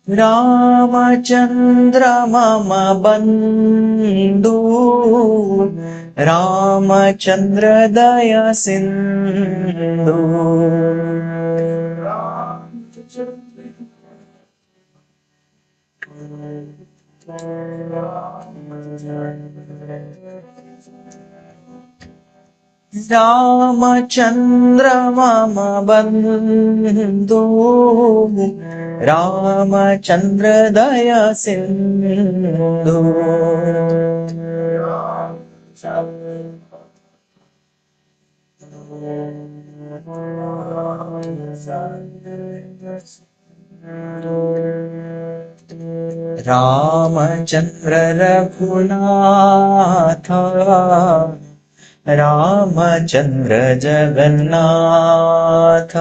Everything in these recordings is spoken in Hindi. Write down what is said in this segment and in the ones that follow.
रामचन्द्र मम बन्धु रामचन्द्र दया सिन्धु रामचन्द्र मम बन्धु रामचन्द्र दया सिन्धु रामचन्द्र रघुनाथ रामचन्द्र जगन्नाथ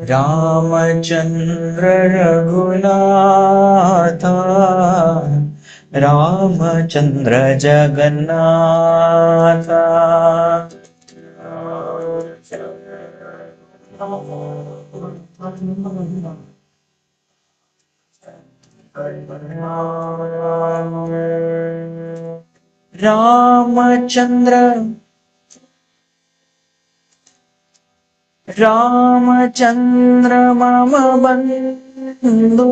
रामचन्द्र रघुनाथ रामचन्द्र जगन्नाथ रामचन्द्र मम बन्धु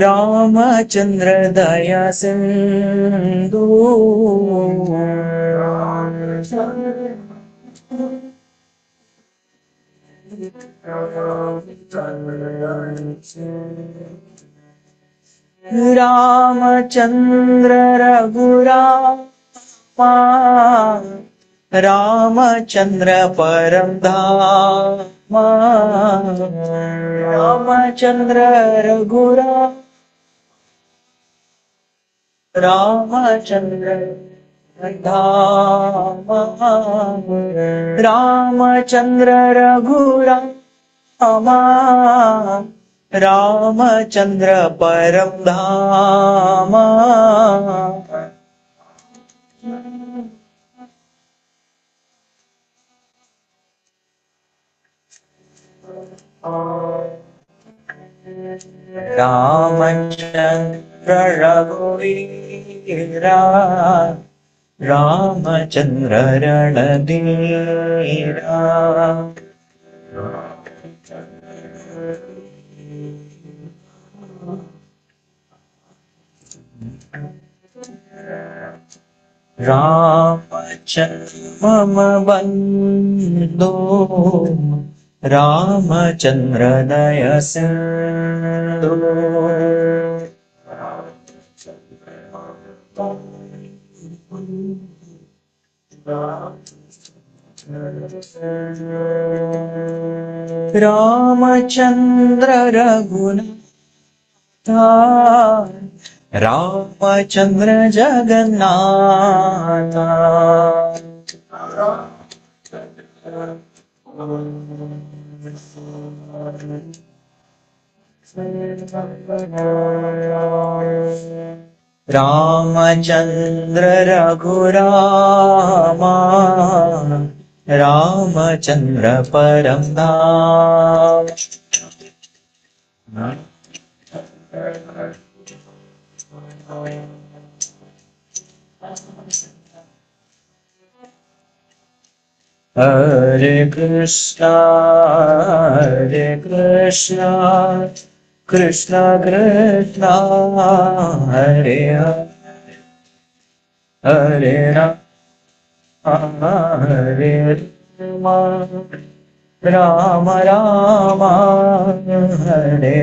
रामचन्द्र दया सिन्धु रामचन्द्र रघुरामा रामचन्द्र परम धाम रामचन्द्र रघुराम रामचन्द्र धाम रामचन्द्र रघुराम रामचन्द्र परम धाम रामचन्द्र रघुवीरा रामचन्द्र रणधीरा रामचन्द्र मम बन्धु रामचन्द्र दया सिन्धु रामचन्द्र रघुनाथ रामचन्द्र जगन्नाथ रामचन्द्र रघुरामा रामचन्द्र परम धाम हरे कृष्णा कृष्ण कृष्ण हरे हरे राम हरे Ram Ram Hare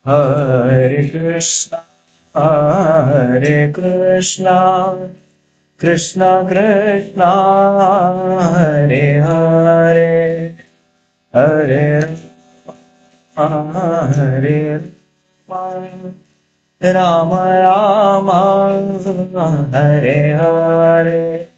Hare Krishna Hare Krishna, Krishna Krishna, Hare Hare, Hare Rama, Hare Rama, Rama Rama, Hare Hare.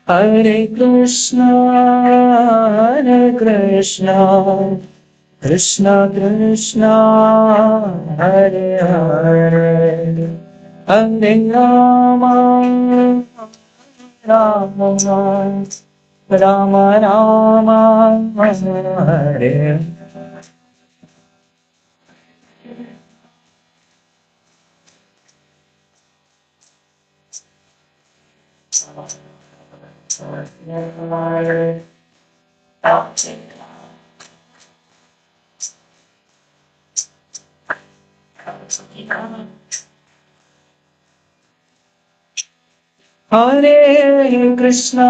Hare Krishna, Krishna Krishna, Hare Hare, Hare Rama, Rama Rama, Rama Hare. Hare Krishna,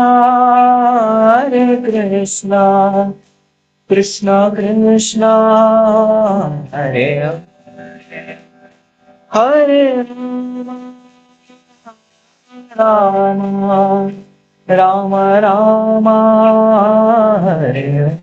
Krishna Krishna, Hare Hare, Rama Rama, Rama Hare Hare.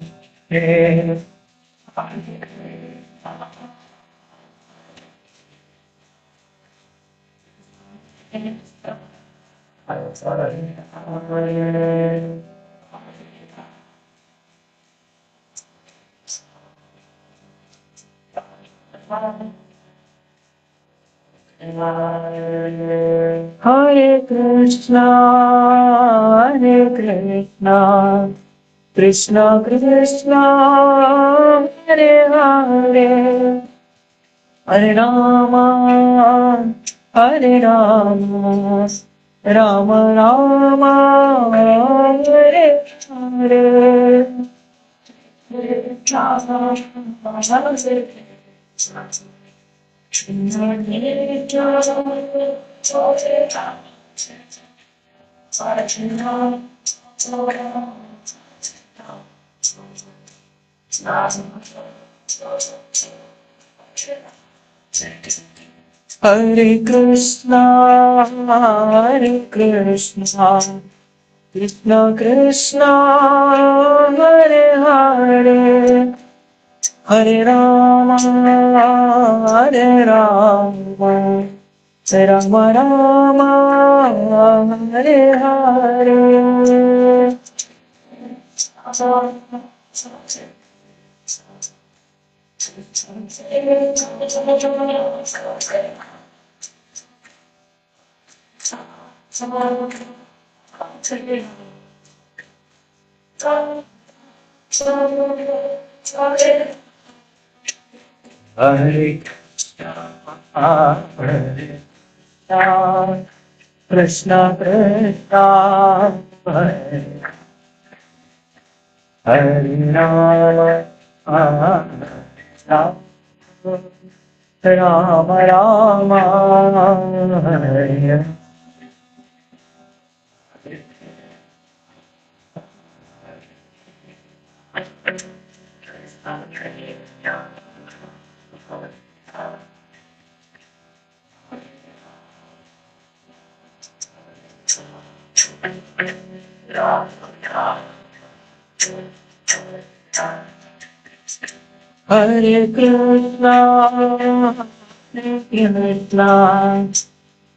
Hare Krishna, Krishna Krishna, Hare Hare, Hare Rama, Hare Rama, Rama Rama, Hare Hare. Hare Krishna, Krishna Krishna, Hare Hare, Hare Rama, Hare Rama, Rama Rama, Hare Hare. Hare Krishna, Krishna Hare Hare, Rama Rama, Rama Hare. Hare Krishna,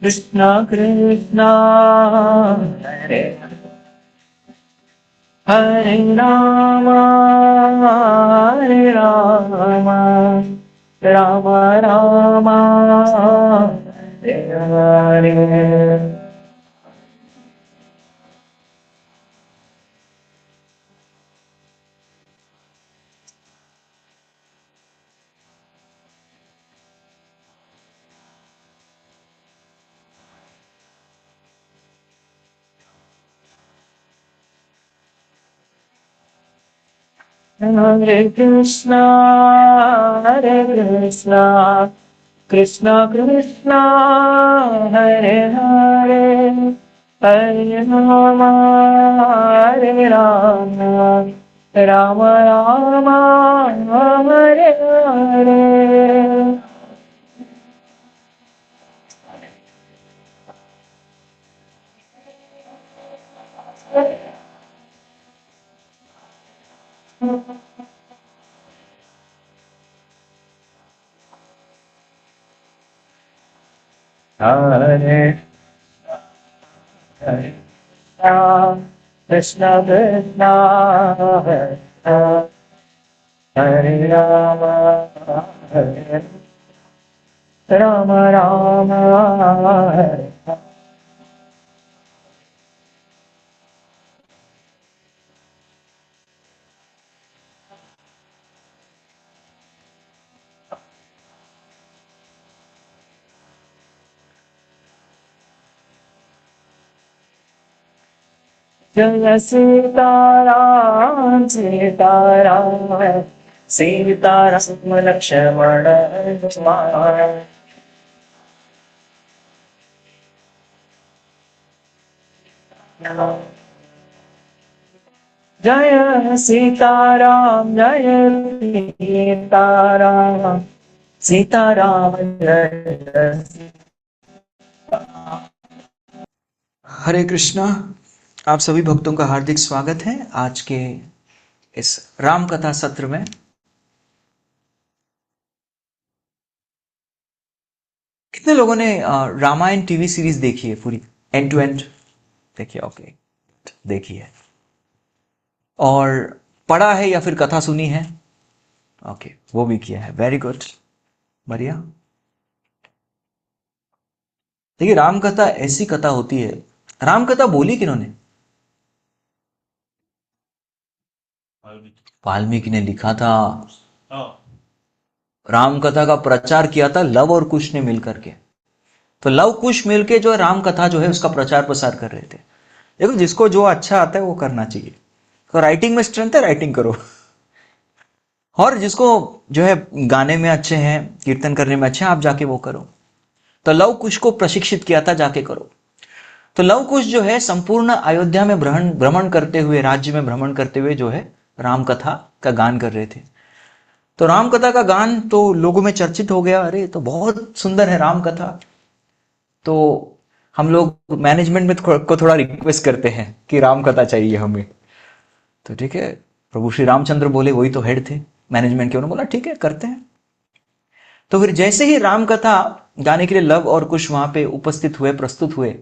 Krishna Krishna, Hare Hare Rama, Hare Rama, Rama Rama, Hare Hare. Hare Krishna, Hare Krishna, Krishna Krishna, Hare Hare, Hare Rama, Hare Rama, Rama Rama, Hare Hare. Hare Hare Krishna Krishna, Hare Hare, Hare Rama, Hare Rama, Rama Hare Hare. जय सीताराम सीताराम, सीताराम लक्ष्मण हनुमान. जय सीताराम जय सीताराम, सीताराम जय. हरे कृष्णा। आप सभी भक्तों का हार्दिक स्वागत है आज के इस राम कथा सत्र में। कितने लोगों ने रामायण टीवी सीरीज देखी है पूरी एंड टू एंड? देखिए, ओके, देखी है और पढ़ा है या फिर कथा सुनी है? ओके, वो भी किया है, वेरी गुड, बढ़िया। देखिए, राम कथा ऐसी कथा होती है। राम कथा बोली किन्होंने? वाल्मीकि ने लिखा था। राम कथा का प्रचार किया था लव और कुश ने मिलकर के। तो लव कुश मिलके जो है राम कथा जो है उसका प्रचार प्रसार कर रहे थे। देखो, जिसको जो अच्छा आता है वो करना चाहिए। तो राइटिंग में स्ट्रेंथ है, राइटिंग करो। और जिसको जो है गाने में अच्छे हैं, कीर्तन करने में अच्छे हैं, आप जाके वो करो। तो लव कुश को प्रशिक्षित किया था, जाके करो। तो लव कुश जो है संपूर्ण अयोध्या में भ्रमण करते हुए, राज्य में भ्रमण करते हुए जो है राम कथा का गान कर रहे थे। तो राम कथा का गान तो लोगों में चर्चित हो गया, अरे तो बहुत सुंदर है राम कथा। तो हम लोग मैनेजमेंट में को थोड़ा रिक्वेस्ट करते हैं कि राम कथा चाहिए हमें। तो ठीक है, प्रभु श्री रामचंद्र बोले, वही तो हेड थे मैनेजमेंट के, उन्होंने बोला ठीक है करते हैं। तो फिर जैसे ही राम कथा गाने के लिए लव और कुश वहां पे उपस्थित हुए, प्रस्तुत हुए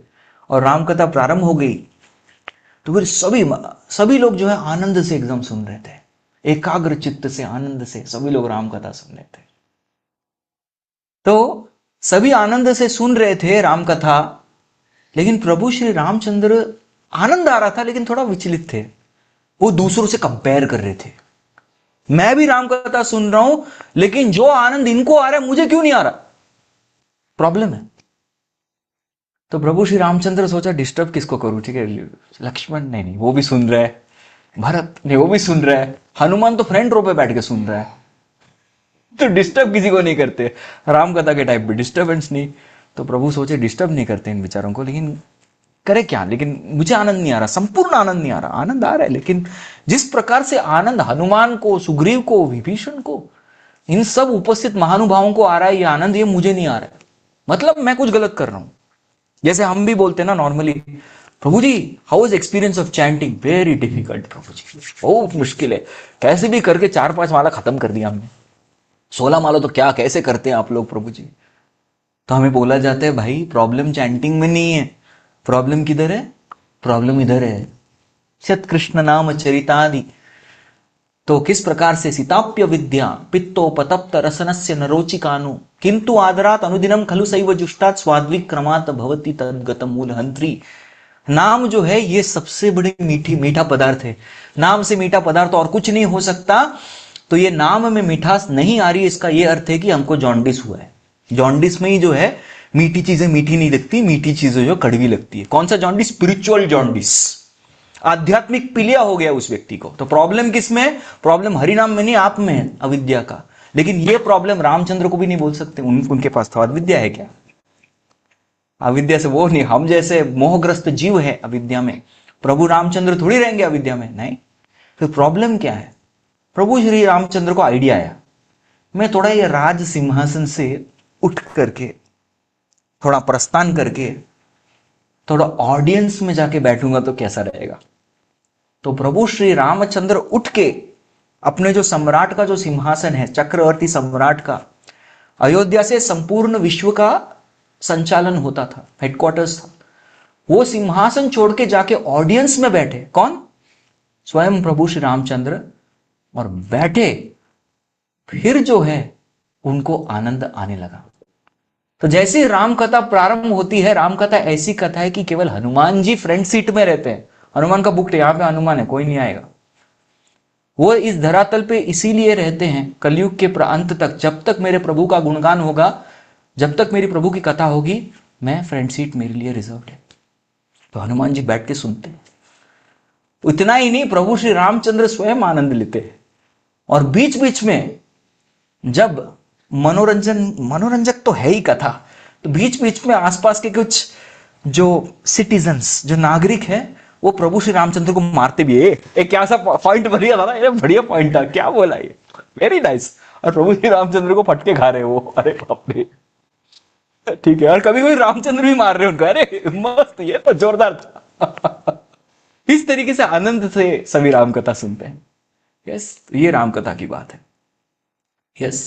और राम कथा प्रारंभ हो गई, तो फिर सभी लोग जो है आनंद से एकदम सुन रहे थे, एकाग्र चित्त से, आनंद से सभी लोग राम कथा सुन रहे थे। तो सभी आनंद से सुन रहे थे राम कथा, लेकिन प्रभु श्री रामचंद्र, आनंद आ रहा था लेकिन थोड़ा विचलित थे। वो दूसरों से कंपेयर कर रहे थे, मैं भी राम कथा सुन रहा हूं लेकिन जो आनंद इनको आ रहा है मुझे क्यों नहीं आ रहा, प्रॉब्लम है। तो प्रभु श्री रामचंद्र सोचा डिस्टर्ब किसको करूं, ठीक है, लक्ष्मण नहीं वो भी सुन रहा है, भरत नहीं वो भी सुन रहा है, हनुमान तो फ्रंट रो पे बैठ के सुन रहा है, तो डिस्टर्ब किसी को नहीं करते। राम कथा के टाइप पे डिस्टर्बेंस नहीं। तो प्रभु सोचे डिस्टर्ब नहीं करते इन बेचारों को, लेकिन करे क्या, लेकिन मुझे आनंद नहीं आ रहा, संपूर्ण आनंद नहीं आ रहा। आनंद आ रहा है लेकिन जिस प्रकार से आनंद हनुमान को, सुग्रीव को, विभीषण को, इन सब उपस्थित महानुभावों को आ रहा है ये आनंद, ये मुझे नहीं आ रहा है, मतलब मैं कुछ गलत कर रहा हूं। जैसे हम भी बोलते हैं ना normally, Prabhu ji how is experience of chanting? Very difficult Prabhu ji, बहुत मुश्किल है, कैसे भी करके 4-5 माला खत्म कर दिया हमने, 16 माला तो क्या, कैसे करते हैं आप लोग प्रभु जी? तो हमें बोला जाता है भाई प्रॉब्लम चैंटिंग में नहीं है, प्रॉब्लम किधर है? प्रॉब्लम इधर है, सत कृष्ण नाम चरितादि। तो किस प्रकार से सीताप्य विद्या पित्तोपतप्त रसनस्य नरोचिकानु किंतु आदरात अनुदिनम खलु सैव जुष्टात् स्वाद्विक्रमात् भवति तद्गतम मूलहंत्री। नाम जो है ये सबसे बड़ी मीठा पदार्थ है। नाम से मीठा पदार्थ और कुछ नहीं हो सकता। तो ये नाम में मिठास नहीं आ रही, इसका ये अर्थ है कि हमको जॉन्डिस हुआ है। जॉन्डिस में ही जो है मीठी चीजें मीठी नहीं लगती, मीठी चीजें जो कड़वी लगती है। कौन सा जॉन्डिस? Spiritual jaundice. आध्यात्मिक पीलिया हो गया उस व्यक्ति को। तो प्रॉब्लम किसमें? प्रॉब्लम हरिनाम में नहीं, आप में है, अविद्या का। लेकिन ये प्रॉब्लम रामचंद्र को भी नहीं बोल सकते, उनके पास तो अविद्या है क्या? अविद्या से वो नहीं, हम जैसे मोहग्रस्त जीव है अविद्या में। प्रभु रामचंद्र थोड़ी रहेंगे अविद्या में, नहीं। फिर प्रॉब्लम क्या है? प्रभु श्री रामचंद्र को आइडिया आया, मैं थोड़ा ये राज सिंहासन से उठ करके, थोड़ा प्रस्थान करके, थोड़ा ऑडियंस में जाके बैठूंगा तो कैसा रहेगा। तो प्रभु श्री रामचंद्र उठ के अपने जो सम्राट का जो सिंहासन है, चक्रवर्ती सम्राट का, अयोध्या से संपूर्ण विश्व का संचालन होता था, हेडक्वार्टर्स था, वो सिंहासन छोड़ के जाके ऑडियंस में बैठे। कौन? स्वयं प्रभु श्री रामचंद्र। और बैठे, फिर जो है उनको आनंद आने लगा। तो जैसे ही राम कथा प्रारंभ होती है, राम कथा ऐसी कथा है कि केवल हनुमान जी फ्रंट सीट में रहते हैं। हनुमान का बुक, यहां पे हनुमान है, कोई नहीं आएगा। वो इस धरातल पे इसीलिए रहते हैं कलयुग के अंत तक, जब तक मेरे प्रभु का गुणगान होगा, जब तक मेरी प्रभु की कथा होगी, मैं फ्रंट सीट मेरे लिए रिजर्व्ड है। तो हनुमान जी बैठ के सुनते हैं। इतना ही नहीं, प्रभु श्री रामचंद्र स्वयं आनंद लेते हैं। और बीच बीच में जब मनोरंजक तो है ही कथा, तो बीच बीच में आसपास के कुछ जो सिटीजन्स, जो नागरिक हैं, वो प्रभु श्री रामचंद्र को मारते भी है। एक क्या सा पॉइंट बढ़िया था ना, ये बढ़िया पॉइंट था, क्या बोला ये, वेरी नाइस। और प्रभु श्री रामचंद्र को फटके खा रहे वो, अरे बाप रे, ठीक है। और कभी कभी रामचंद्र भी मार रहे उनको, अरे मस्त, ये तो जोरदार था। इस तरीके से आनंद से सभी राम कथा सुनते हैं। यस, ये राम कथा की बात है। यस,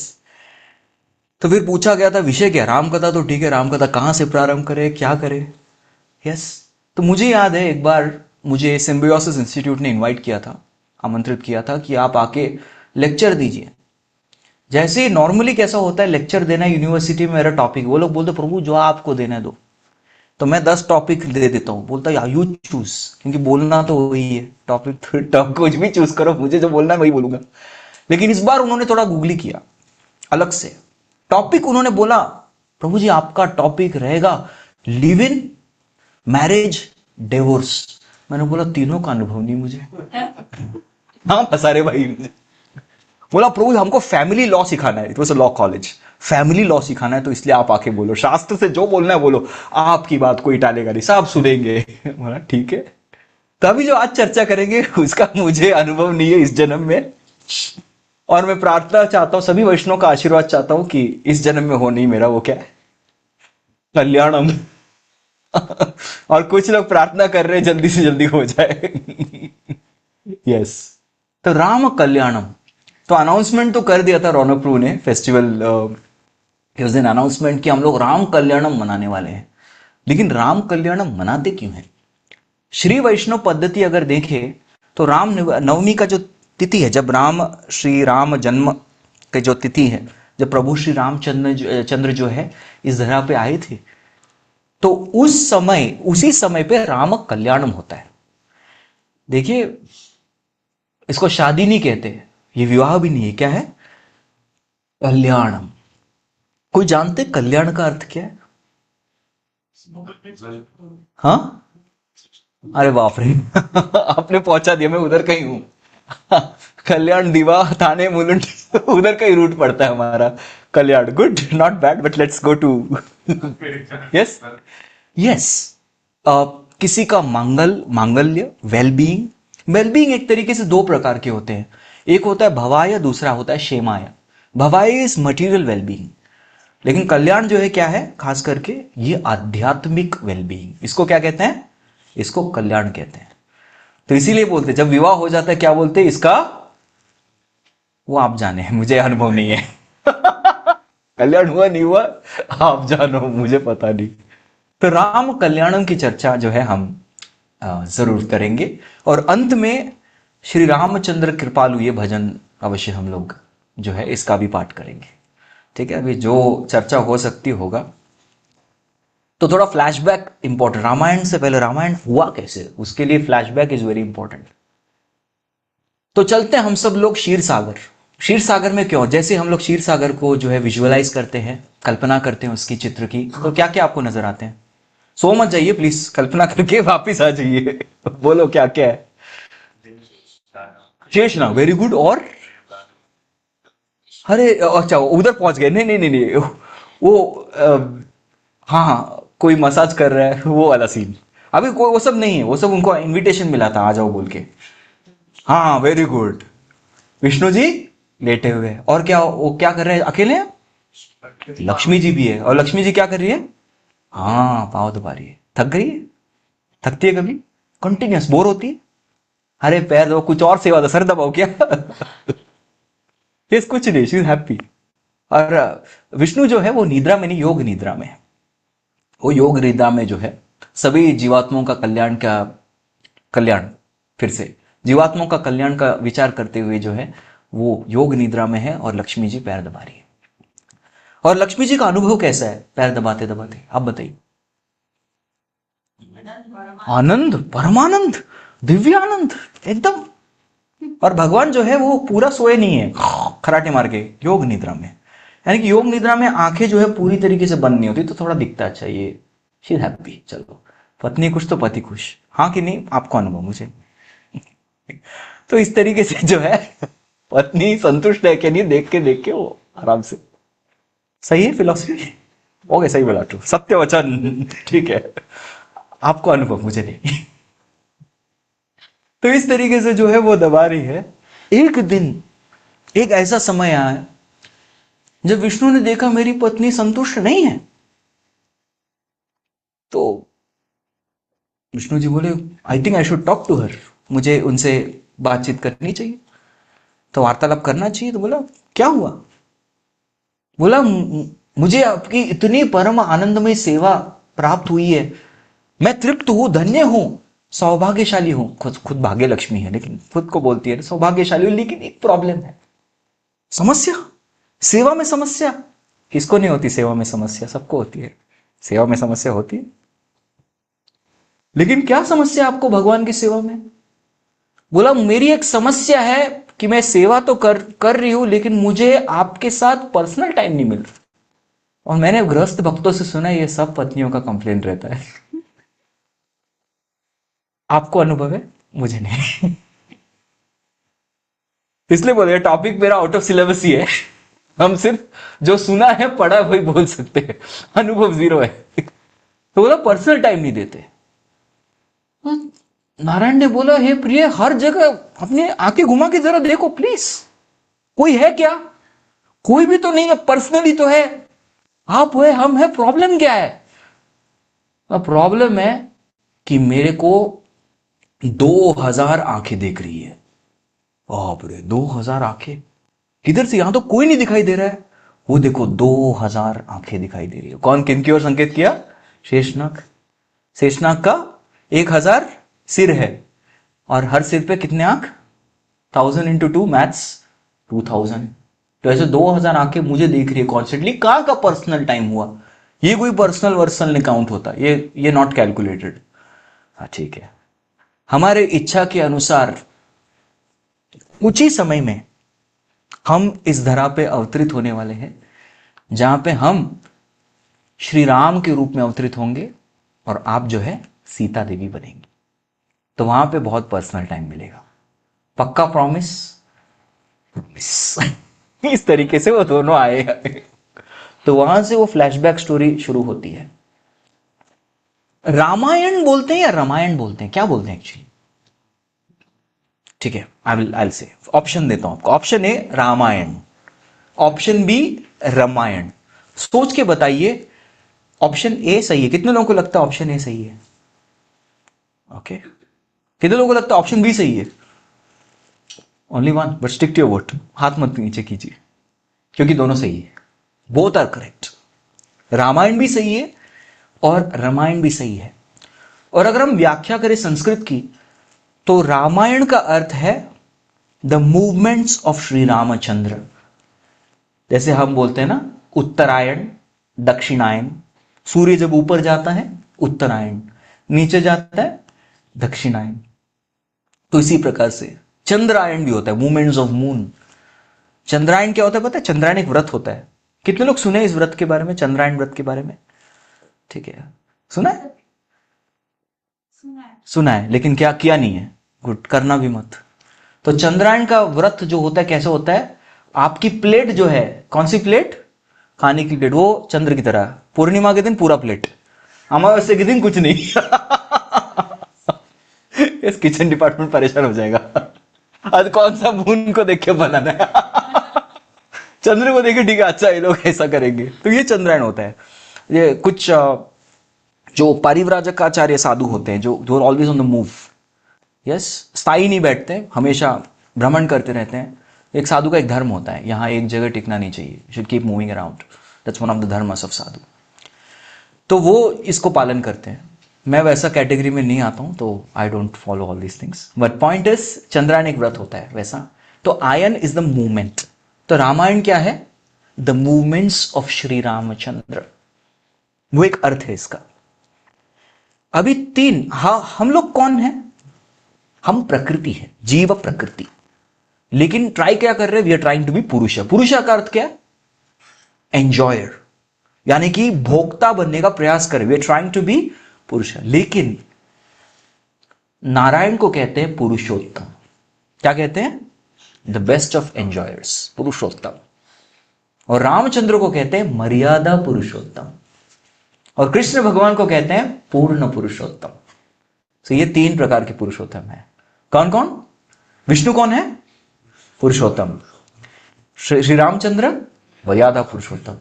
तो फिर पूछा गया था विषय क्या? राम कथा। तो ठीक है, राम कथा कहां से प्रारंभ करें, क्या करें? यस, तो मुझे याद है एक बार मुझे सिम्बियोसिस इंस्टीट्यूट ने इनवाइट किया था, आमंत्रित किया था कि आप आके लेक्चर दीजिए। जैसे ही नॉर्मली कैसा होता है, लेक्चर देना यूनिवर्सिटी में मेरा टॉपिक, वो लोग बोलते प्रभु जो आपको देना दो। तो मैं 10 टॉपिक दे देता हूँ, बोलता है यू चूज, क्योंकि बोलना तो वही है, टॉपिक कुछ भी चूज करो, मुझे जो बोलना है वही बोलूंगा। लेकिन इस बार उन्होंने थोड़ा गूगली किया, अलग से टॉपिक उन्होंने बोला, प्रभु जी आपका टॉपिक रहेगा लिव इन, मैरिज, डिवोर्स। मैंने बोला तीनों का अनुभव नहीं मुझे। हाँ फंसा रे भाई। बोला प्रभु हमको फैमिली लॉ सिखाना है, it was a law college, family law सिखाना है, तो इसलिए आप आके बोलो, शास्त्र से जो बोलना है बोलो, आपकी बात कोई टालेगा नहीं, सब सुनेंगे। बोला ठीक है। तभी जो आज चर्चा करेंगे उसका मुझे अनुभव नहीं है इस जन्म में, और मैं प्रार्थना चाहता हूं, सभी वैष्णव का आशीर्वाद चाहता हूं कि इस जन्म में हो नहीं मेरा, वो क्या है, कल्याणम। और कुछ लोग प्रार्थना कर रहे हैं जल्दी से जल्दी हो जाए। यस, तो राम कल्याणम। तो अनाउंसमेंट तो कर दिया था रौनक प्रभु ने फेस्टिवल के उस दिन, अनाउंसमेंट कि हम लोग राम कल्याणम मनाने वाले हैं। लेकिन राम कल्याणम मनाते क्यों हैं? श्री वैष्णव पद्धति अगर देखें तो राम नवमी का जो तिथि है, जब श्री राम जन्म के जो तिथि है, जब प्रभु श्री रामचंद्र जो है इस धरा पे आए थे, तो उसी समय पे राम कल्याणम होता है। देखिए, इसको शादी नहीं कहते, ये विवाह भी नहीं है, क्या है? कल्याणम। कोई जानते कल्याण का अर्थ क्या है? हाँ, अरे बाप रे। आपने पहुंचा दिया, मैं उधर कहीं हूं। कल्याण दीवा थाने मुलुंड, उधर कहीं रूट पड़ता है हमारा। कल्याण, good, not bad, but let's go to. Yes yes, किसी का मांगल्य, वेलबींग। वेलबींग एक तरीके से 2 प्रकार के होते हैं, एक होता है भवाय, दूसरा होता है क्षेमाय। भवाय इज मटीरियल वेलबींग, लेकिन कल्याण जो है क्या है, खास करके ये आध्यात्मिक वेलबींग। इसको क्या कहते हैं? इसको कल्याण कहते हैं। तो इसीलिए बोलते जब विवाह हो जाता है क्या बोलते हैं इसका, वो आप जाने, मुझे अनुभव नहीं है। कल्याण हुआ नहीं हुआ आप जानो, मुझे पता नहीं। तो राम कल्याणम की चर्चा जो है हम जरूर करेंगे, और अंत में श्री रामचंद्र कृपालु ये भजन अवश्य हम लोग जो है इसका भी पाठ करेंगे। ठीक है, अभी जो चर्चा हो सकती होगा। तो थोड़ा फ्लैशबैक इंपॉर्टेंट, रामायण से पहले रामायण हुआ कैसे, उसके लिए फ्लैशबैक इज वेरी इंपॉर्टेंट। तो चलते हैं हम सब लोग क्षीर सागर। क्षीर सागर में क्यों? जैसे हम लोग क्षीर सागर को जो है विजुअलाइज करते हैं, कल्पना करते हैं उसकी चित्र की, तो क्या क्या आपको नजर आते हैं? सो मत जाइए प्लीज, कल्पना करके वापिस आ जाइए। बोलो क्या क्या है? Sheshnag, very good. और अरे अच्छा उधर पहुंच गए। नहीं नहीं नहीं नहीं, वो हाँ हाँ, कोई मसाज कर रहा है वो वाला सीन। अभी कोई वो सब नहीं है, वो सब उनको इनविटेशन मिला था आ जाओ बोल के। हाँ वेरी गुड। विष्णु जी लेटे हुए हैं, और क्या वो क्या कर रहे हैं अकेले हैं? लक्ष्मी जी भी है, और लक्ष्मी जी क्या कर रही है? हाँ पाँव दबा रही है। थक गई है? थकती है कभी? कंटिन्यूस बोर होती है? अरे पैर दबाओ, कुछ और सेवा दो, सर दबाओ क्या? ये कुछ नहीं, शी इज हैप्पी। और विष्णु जो है वो निद्रा में नहीं, योग निद्रा में है। वो योग निद्रा में जो है सभी जीवात्माओं का कल्याण फिर से जीवात्माओं का कल्याण का विचार करते हुए जो है वो योग निद्रा में है, और लक्ष्मी जी पैर दबा रही है। और लक्ष्मी जी का अनुभव कैसा है पैर दबाते दबाते, आप बताइए? आनंद, परमानंद, दिव्य आनंद एकदम। और भगवान जो है वो पूरा सोए नहीं है खराटे मार के, योग निद्रा में। यानी कि योग निद्रा में आंखें जो है पूरी तरीके से बंद नहीं होती, तो थोड़ा दिखता अच्छा ये शी इज हैप्पी। चलो पत्नी खुश तो पति खुश, हाँ कि नहीं? आपको अनुभव, मुझे तो इस तरीके से जो है पत्नी संतुष्ट है कि नहीं, देख के वो आराम से। सही है फिलॉसफी? ओके सही बोला, टू सत्य वचन, ठीक है। आपको अनुभव, मुझे नहीं। तो इस तरीके से जो है वो दबा रही है। एक दिन एक ऐसा समय आया जब विष्णु ने देखा मेरी पत्नी संतुष्ट नहीं है, तो विष्णु जी बोले I think I should talk to her, मुझे उनसे बातचीत करनी चाहिए, तो वार्तालाप करना चाहिए। तो बोला क्या हुआ? बोला मुझे आपकी इतनी परम आनंदमय सेवा प्राप्त हुई है, मैं तृप्त हूं, धन्य हूं, सौभाग्यशाली हूं। खुद खुद भाग्य लक्ष्मी है, लेकिन खुद को बोलती है सौभाग्यशाली हूं, लेकिन एक प्रॉब्लम है, समस्या। सेवा में समस्या किसको नहीं होती? सेवा में समस्या सबको होती है, सेवा में समस्या होती है। लेकिन क्या समस्या आपको भगवान की सेवा में? बोला मेरी एक समस्या है कि मैं सेवा तो कर रही हूं, लेकिन मुझे आपके साथ पर्सनल टाइम नहीं मिल रहा। और मैंने गृहस्थ भक्तों से सुना ये सब पत्नियों का कंप्लेंट रहता है। आपको अनुभव है? मुझे नहीं। इसलिए बोले टॉपिक मेरा आउट ऑफ सिलेबस ही है, हम सिर्फ जो सुना है पढ़ा वही बोल सकते हैं, अनुभव जीरो है। तो बोला पर्सनल टाइम नहीं देते। नारायण ने बोला हे प्रिय, हर जगह अपने आंखें घुमा के जरा देखो प्लीज, कोई है क्या? कोई भी तो नहीं है, पर्सनली तो है, आप है हम है, प्रॉब्लम क्या है? प्रॉब्लम है कि मेरे को 2000 आंखें देख रही है। बाप रे, 2000 आंखें किधर से? यहां तो कोई नहीं दिखाई दे रहा है। वो देखो 2000 आंखें दिखाई दे रही है। कौन किनकी ओर संकेत किया? शेषनाग। शेषनाग का 1000 सिर है, और हर सिर पे कितने आंख? 1000 इंटू 2 मैथ्स 2000। तो ऐसे 2000 आंखें मुझे देख रही है कॉन्स्टेंटली। कहां का पर्सनल टाइम हुआ? ये कोई पर्सनल वर्सनल नहीं काउंट होता, ये नॉट कैलकुलेटेड। हाँ ठीक है, हमारे इच्छा के अनुसार कुछ ही समय में हम इस धरा पे अवतरित होने वाले हैं, जहां पे हम श्री राम के रूप में अवतरित होंगे, और आप जो है सीता देवी बनेंगी। तो वहां पे बहुत पर्सनल टाइम मिलेगा, पक्का प्रॉमिस? प्रॉमिस। इस तरीके से वो दोनों आए। तो वहां से वो फ्लैशबैक स्टोरी शुरू होती है। रामायण बोलते हैं या रामायण बोलते हैं, क्या बोलते हैं एक्चुअली? ठीक है, आई से ऑप्शन देता हूं आपको। Option A Ramayan, option B Ramayan. सोच के बताइए ऑप्शन ए सही है। कितने लोगों को लगता है ऑप्शन ए सही है? ओके कितने लोगों को लगता है ऑप्शन बी सही है? Only one, but stick to your vote. हाथ मत नीचे कीजिए, क्योंकि दोनों सही है, बोथ आर करेक्ट। रामायण भी सही है और रामायण भी सही है। और अगर हम व्याख्या करें संस्कृत की, तो रामायण का अर्थ है the movements of Shri Ramchandra. जैसे हम बोलते हैं ना उत्तरायण, दक्षिणायन। सूर्य जब ऊपर जाता है उत्तरायण, नीचे जाता है दक्षिणायन। तो इसी प्रकार से चंद्रायण भी होता है, मूवमेंट्स ऑफ मून। चंद्रायण क्या होता है पता है? चंद्रायण एक व्रत होता है। कितने लोग सुने इस व्रत के बारे में, चंद्रायण व्रत के बारे में? ठीक है, सुना है? सुना है, लेकिन क्या किया नहीं है? गुड, करना भी मत। तो चंद्रायण का व्रत जो होता है कैसे होता है, आपकी प्लेट जो है, कौन सी प्लेट, खाने की प्लेट, वो चंद्र की तरह, पूर्णिमा के दिन पूरा प्लेट, अमावस्या के दिन कुछ नहीं। इस किचन डिपार्टमेंट परेशान हो जाएगा, आज कौन सा मून को देख के बनाना है। चंद्र को देखे ठीक है, अच्छा ये लोग ऐसा करेंगे। तो ये चंद्रायण होता है। ये कुछ जो परिव्राजक आचार्य साधु होते हैं, जो always on the move, yes, स्थायी नहीं बैठते, हमेशा भ्रमण करते रहते हैं। एक साधु का एक धर्म होता है, यहाँ एक जगह टिकना नहीं चाहिए, should keep moving around, that's one of the dharmas of sadhu. तो वो इसको पालन करते हैं। मैं वैसा कैटेगरी में नहीं आता हूं, तो I don't follow all these things, but point is Chandrayan एक व्रत होता है वैसा। तो आयन इज द मूवमेंट। तो रामायण क्या है, the movements of Shri Ramchandra, वो एक अर्थ है इसका। अभी तीन, हाँ, हम लोग कौन है, हम प्रकृति है, जीव प्रकृति। लेकिन ट्राई क्या कर रहे हैं, we are trying to be purush. पुरुष का अर्थ क्या है, एंजॉयर, यानी कि भोक्ता बनने का प्रयास करें, we are trying to be purush. लेकिन नारायण को कहते हैं पुरुषोत्तम। क्या कहते हैं, द बेस्ट ऑफ एंजॉयर्स, पुरुषोत्तम। और रामचंद्र को कहते हैं मर्यादा पुरुषोत्तम, और कृष्ण भगवान को कहते हैं पूर्ण पुरुषोत्तम। तो ये तीन प्रकार के पुरुषोत्तम है। कौन कौन, विष्णु कौन है, पुरुषोत्तम, श्री रामचंद्र मर्यादा पुरुषोत्तम,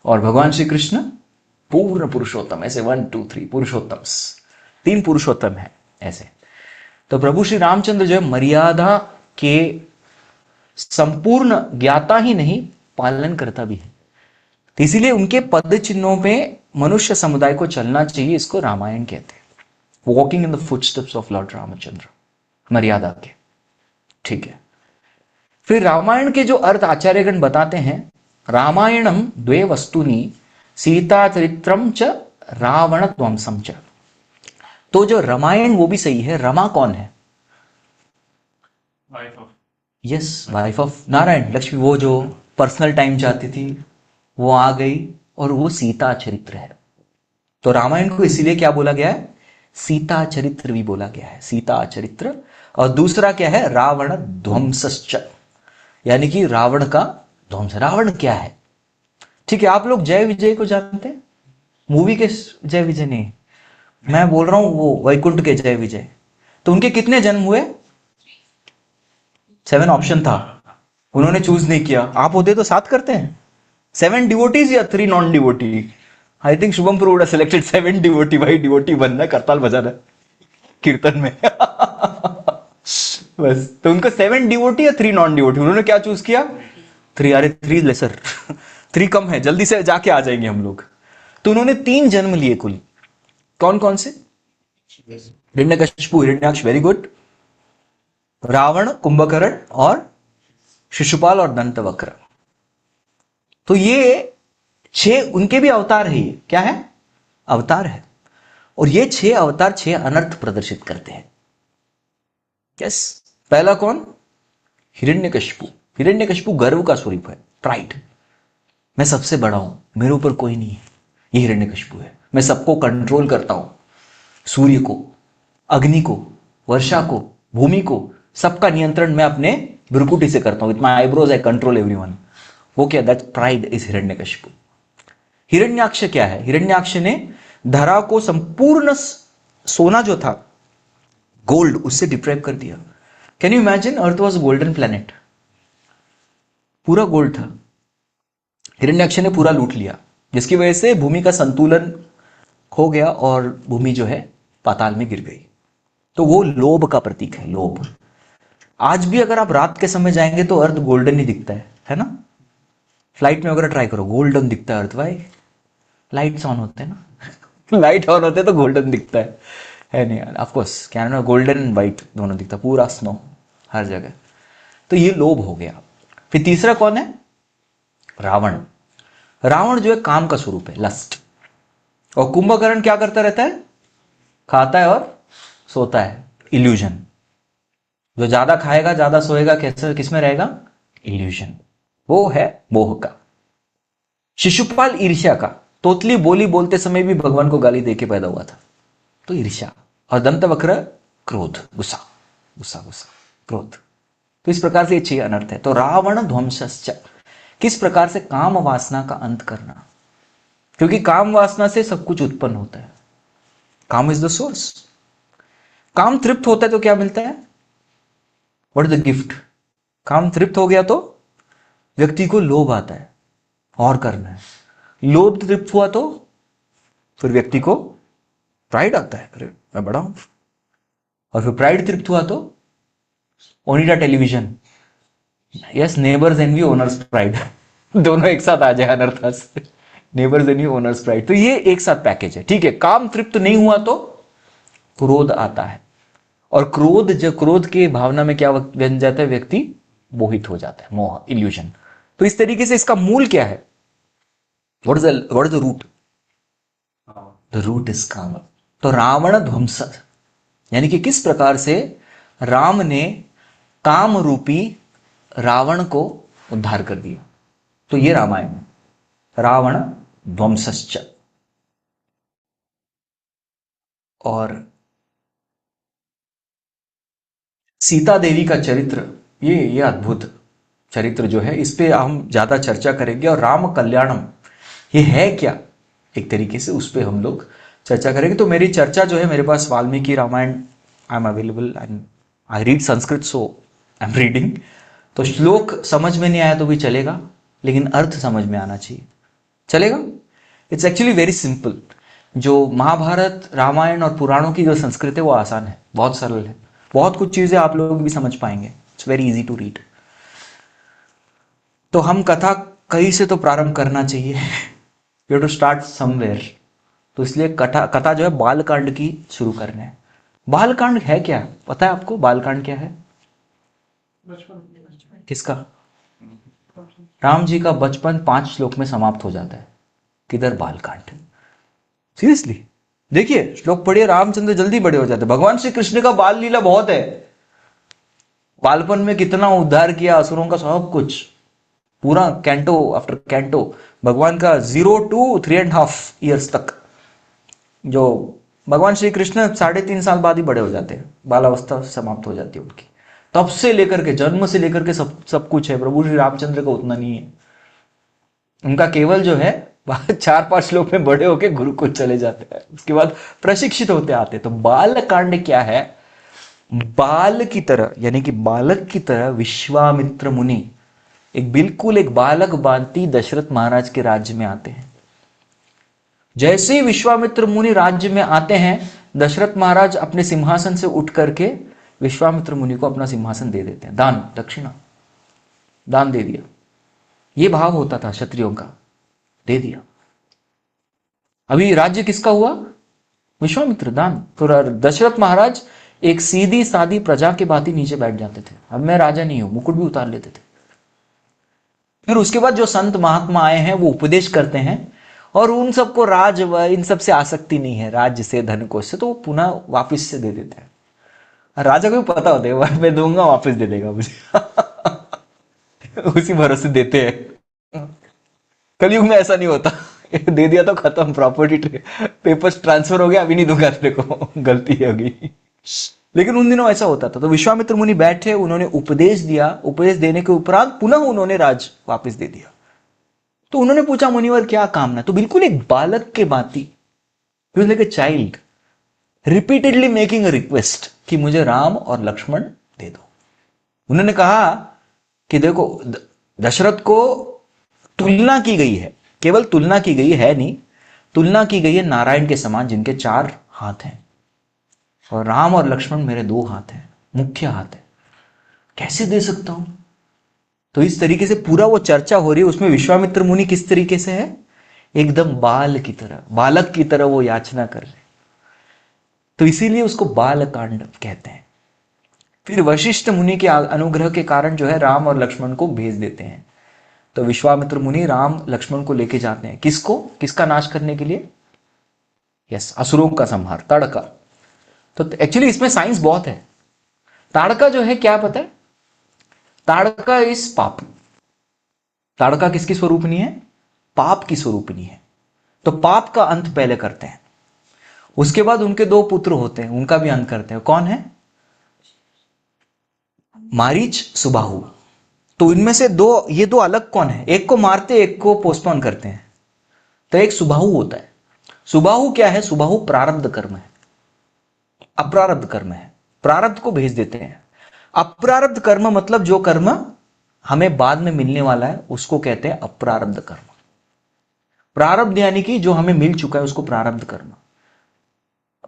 और भगवान श्री कृष्ण पूर्ण पुरुषोत्तम। ऐसे 1 2 3 पुरुषोत्तम, तीन पुरुषोत्तम है ऐसे। तो प्रभु श्री रामचंद्र जो है मर्यादा के संपूर्ण ज्ञाता ही नहीं, पालन करता भी है। तो इसीलिए उनके पद चिन्हों पे मनुष्य समुदाय को चलना चाहिए, इसको रामायण कहते हैं, walking in the footsteps of Lord Ramchandra, मर्यादा के। ठीक है, फिर रामायण के जो अर्थ आचार्यगण बताते हैं, रामायणम द्वे वस्तुनि सीता चरित्रम च रावण ध्वंसम च। तो जो रामायण वो भी सही है, रमा कौन है, yes, wife of Narayan, Lakshmi, वो जो पर्सनल टाइम चाहती थी वो आ गई, और वो सीता चरित्र है। तो रामायण को इसीलिए क्या बोला गया है, सीता चरित्र भी बोला गया है, सीता चरित्र। और दूसरा क्या है, रावण ध्वंसश्च, यानी कि रावण का ध्वंस। रावण क्या है, ठीक है, आप लोग जय विजय को जानते हैं, मूवी के जय विजय नहीं, मैं बोल रहा हूं वो वैकुंठ के जय विजय। तो उनके कितने जन्म हुए, 7 ऑप्शन था, उन्होंने चूज नहीं किया। आप होते तो 7 करते हैं, 7 डिवोटीज या 3 non devotee. I think Shubham pro would have selected 7 devotee. भाई डिवोटी बनना, करताल बजाना कीर्तन में। बस, तो उनको 7 डिवोटी या 3 नॉन डिवोटी, उन्होंने क्या चूज किया, 3। अरे 3 लेसर, 3 कम है, जल्दी से जाके आ जाएंगे हम लोग। तो उन्होंने 3 जन्म लिए कुल। कौन कौन से, हिरण्यकशिपु, हिरण्याक्ष, वेरी गुड, रावण, कुंभकर्ण और शिशुपाल और दंतवक्र। तो ये 6 उनके भी अवतार है। ये क्या है, अवतार है। और ये 6 अवतार 6 अनर्थ प्रदर्शित करते हैं। यस, पहला कौन, हिरण्यकशिपु। हिरण्यकशिपु गर्व का स्वरूप है, प्राइड, मैं सबसे बड़ा हूं, मेरे ऊपर कोई नहीं है, ये हिरण्यकशिपु है। मैं सबको कंट्रोल करता हूं, सूर्य को, अग्नि को, वर्षा को, भूमि को, सबका नियंत्रण मैं अपने भ्रुकुटी से करता हूं, with my eyebrows I control everyone. वो क्या, that pride is Hiranyakashipu. Hiranyaksha क्या है, हिरण्याक्ष ने धरा को संपूर्ण सोना जो था, गोल्ड, उससे डिप्राइव कर दिया। Can you imagine, earth was golden planet, पूरा गोल्ड था, हिरण्याक्ष ने पूरा लूट लिया, जिसकी वजह से भूमि का संतुलन खो गया और भूमि जो है पाताल में गिर गई। तो वो लोभ का प्रतीक है, लोभ। आज भी अगर आप रात के समय जाएंगे तो अर्थ गोल्डन ही दिखता है ना। फ्लाइट में अगर ट्राई करो, गोल्डन दिखता है अर्थ, भाई लाइट्स ऑन होते हैं ना। लाइट ऑन होते तो गोल्डन दिखता है नहीं यार, of course Canada golden and white दोनों दिखता, पूरा स्नो हर जगह। तो ये लोभ हो गया। फिर तीसरा कौन है, रावण। रावण जो है काम का स्वरूप है, लस्ट। और कुंभकर्ण क्या करता रहता है, खाता है और सोता है, इल्यूजन। जो ज्यादा खाएगा ज्यादा सोएगा, कैसे, किसमें रहेगा, इल्यूजन, वो है मोह का। शिशुपाल ईर्ष्या का, तोतली बोली बोलते समय भी भगवान को गाली देके पैदा हुआ था, तो ईर्ष्या। और दंतवक्र क्रोध, गुस्सा, गुस्सा गुस्सा, क्रोध। तो इस प्रकार से ये 6 अनर्थ है। तो रावण ध्वंसश्च, किस प्रकार से काम वासना का अंत करना, क्योंकि काम वासना से सब कुछ उत्पन्न होता है। काम इज द सोर्स। काम तृप्त होता है तो क्या मिलता है? What is the gift? काम तृप्त हो गया तो व्यक्ति को लोभ आता है और करना है। लोभ तृप्त हुआ तो फिर व्यक्ति को प्राइड आता है, अरे मैं बड़ा हूं। और फिर प्राइड तृप्त हुआ तो Onida television, yes, neighbour's envy owner's pride दोनों एक साथ आ जाए अनर्थात से। नेबर्स एनवी ओनर्स प्राइड, तो ये एक साथ पैकेज है। ठीक है, काम तृप्त नहीं हुआ तो क्रोध आता है, और क्रोध, जब क्रोध की भावना में क्या बन जाता है? व्यक्ति मोहित हो जाता है, मोह, इल्यूजन। तो इस तरीके से इसका मूल क्या है? What is the root? The root is kaam. तो रावण ध्वंस, यानी कि किस प्रकार से राम ने काम रूपी रावण को उद्धार कर दिया। तो ये रामायण है, रावण ध्वंसश्च। और सीता देवी का चरित्र, ये अद्भुत चरित्र जो है, इस पे हम ज्यादा चर्चा करेंगे। और राम कल्याणम ये है क्या, एक तरीके से उस पे हम लोग चर्चा करेंगे। तो मेरी चर्चा जो है, मेरे पास Valmiki Ramayana, I am available and I read Sanskrit, so I am reading. तो श्लोक समझ में नहीं आया तो भी चलेगा, लेकिन अर्थ समझ में आना चाहिए। चलेगा? It's actually very simple. जो महाभारत, रामायण और पुराणों की जो संस्कृत है वो आसान है, बहुत सरल है। बहुत कुछ चीजें आप लोग भी समझ पाएंगे। It's very easy to read. तो हम कथा कहीं से तो प्रारंभ करना चाहिए, यू टू स्टार्ट समवेयर। तो इसलिए कथा जो है बालकांड की शुरू करना है। बालकांड है क्या, पता है आपको? बालकांड क्या है? किसका? राम जी का बचपन 5 श्लोक में समाप्त हो जाता है। किधर बालकांड? सीरियसली देखिए, श्लोक पढ़िए, रामचंद्र जल्दी बड़े हो जाते हैं। भगवान श्री कृष्ण का बाल लीला बहुत है। बालपन में कितना उद्धार किया असुरों का, सब कुछ पूरा कैंटो आफ्टर कैंटो भगवान का 0 to 3.5 ईयर्स तक। जो भगवान श्री कृष्ण 3.5 साल बाद ही बड़े हो जाते हैं, बालावस्था समाप्त हो जाती है उनकी। तब से लेकर के, जन्म से लेकर के सब कुछ है। प्रभु श्री रामचंद्र का उतना नहीं है। उनका केवल जो है 4-5 श्लोक में बड़े होके गुरुकुल चले जाते हैं, उसके बाद प्रशिक्षित होते आते। तो बाल कांड क्या है? बाल की तरह, यानी कि बालक की तरह विश्वामित्र मुनि बिल्कुल एक बालक भांति दशरथ महाराज के राज्य में आते हैं। जैसे ही विश्वामित्र मुनि राज्य में आते हैं, दशरथ महाराज अपने सिंहासन से उठ करके विश्वामित्र मुनि को अपना सिंहासन दे देते हैं। दान, दक्षिणा, दान दे दिया। ये भाव होता था क्षत्रियों का, दे दिया। अभी राज्य किसका हुआ? विश्वामित्र, दान। तो दशरथ महाराज एक सीधी सादी प्रजा के भांति नीचे बैठ जाते थे। अब मैं राजा नहीं हूं, मुकुट भी उतार लेते थे। फिर उसके बाद जो संत महात्मा आए हैं वो उपदेश करते हैं, और उन सबको राज इन सब से आसक्ति नहीं है, राज्य से, धन को से, तो वो पुनः वापस से दे देते हैं। राजा को भी पता होता है मैं दूंगा, वापस दे देगा मुझे उसी भरोसे देते हैं। कलयुग में ऐसा नहीं होता दे दिया तो खत्म, प्रॉपर्टी पेपर्स ट्रांसफर हो गया, अभी नहीं दूंगा तेरे को, गलती हो गई। लेकिन उन दिनों ऐसा होता था। तो विश्वामित्र मुनि बैठे, उन्होंने उपदेश दिया। उपदेश देने के उपरांत पुनः उन्होंने राज वापस दे दिया। तो उन्होंने पूछा, मुनिवर क्या कामना? तो बिल्कुल एक बालक के भांति, like a child, repeatedly making a request कि मुझे राम और लक्ष्मण दे दो। उन्होंने कहा कि देखो, दशरथ को तुलना की गई है, केवल तुलना की गई है नहीं, तुलना की गई है नारायण के समान, जिनके 4 हाथ हैं, और राम और लक्ष्मण मेरे 2 हाथ हैं, मुख्य हाथ है। कैसे दे सकता हूं? तो इस तरीके से पूरा वो चर्चा हो रही है। उसमें विश्वामित्र मुनि किस तरीके से है? एकदम बाल की तरह, बालक की तरह वो याचना कर रहे। तो इसीलिए उसको बाल कांड कहते हैं। फिर वशिष्ठ मुनि के अनुग्रह के कारण जो है राम और लक्ष्मण को भेज देते हैं। तो विश्वामित्र मुनि राम लक्ष्मण को लेके जाते हैं। किसको? किसका नाश करने के लिए? यस, असुरों का संहार, ताड़का। तो एक्चुअली इसमें साइंस बहुत है। ताड़का जो है, क्या पता है? ताड़का इस पाप। ताड़का किसकी स्वरूपनी है? पाप की स्वरूपनी है। तो पाप का अंत पहले करते हैं, उसके बाद उनके 2 पुत्र होते हैं, उनका भी अंत करते हैं। कौन है? मारीच, सुबाहु। तो इनमें से दो, ये दो अलग कौन है? एक को मारते, एक को पोस्टपोन करते हैं। तो एक सुबाहु होता है। सुबाहु क्या है? सुबाहु प्रारब्ध कर्म है, अप्रारब्ध कर्म है। प्रारब्ध को भेज देते हैं। अप्रारब्ध कर्म मतलब जो कर्म हमें बाद में मिलने वाला है उसको कहते हैं अप्रारब्ध कर्म। प्रारब्ध यानी कि जो हमें मिल चुका है उसको प्रारब्ध कर्म।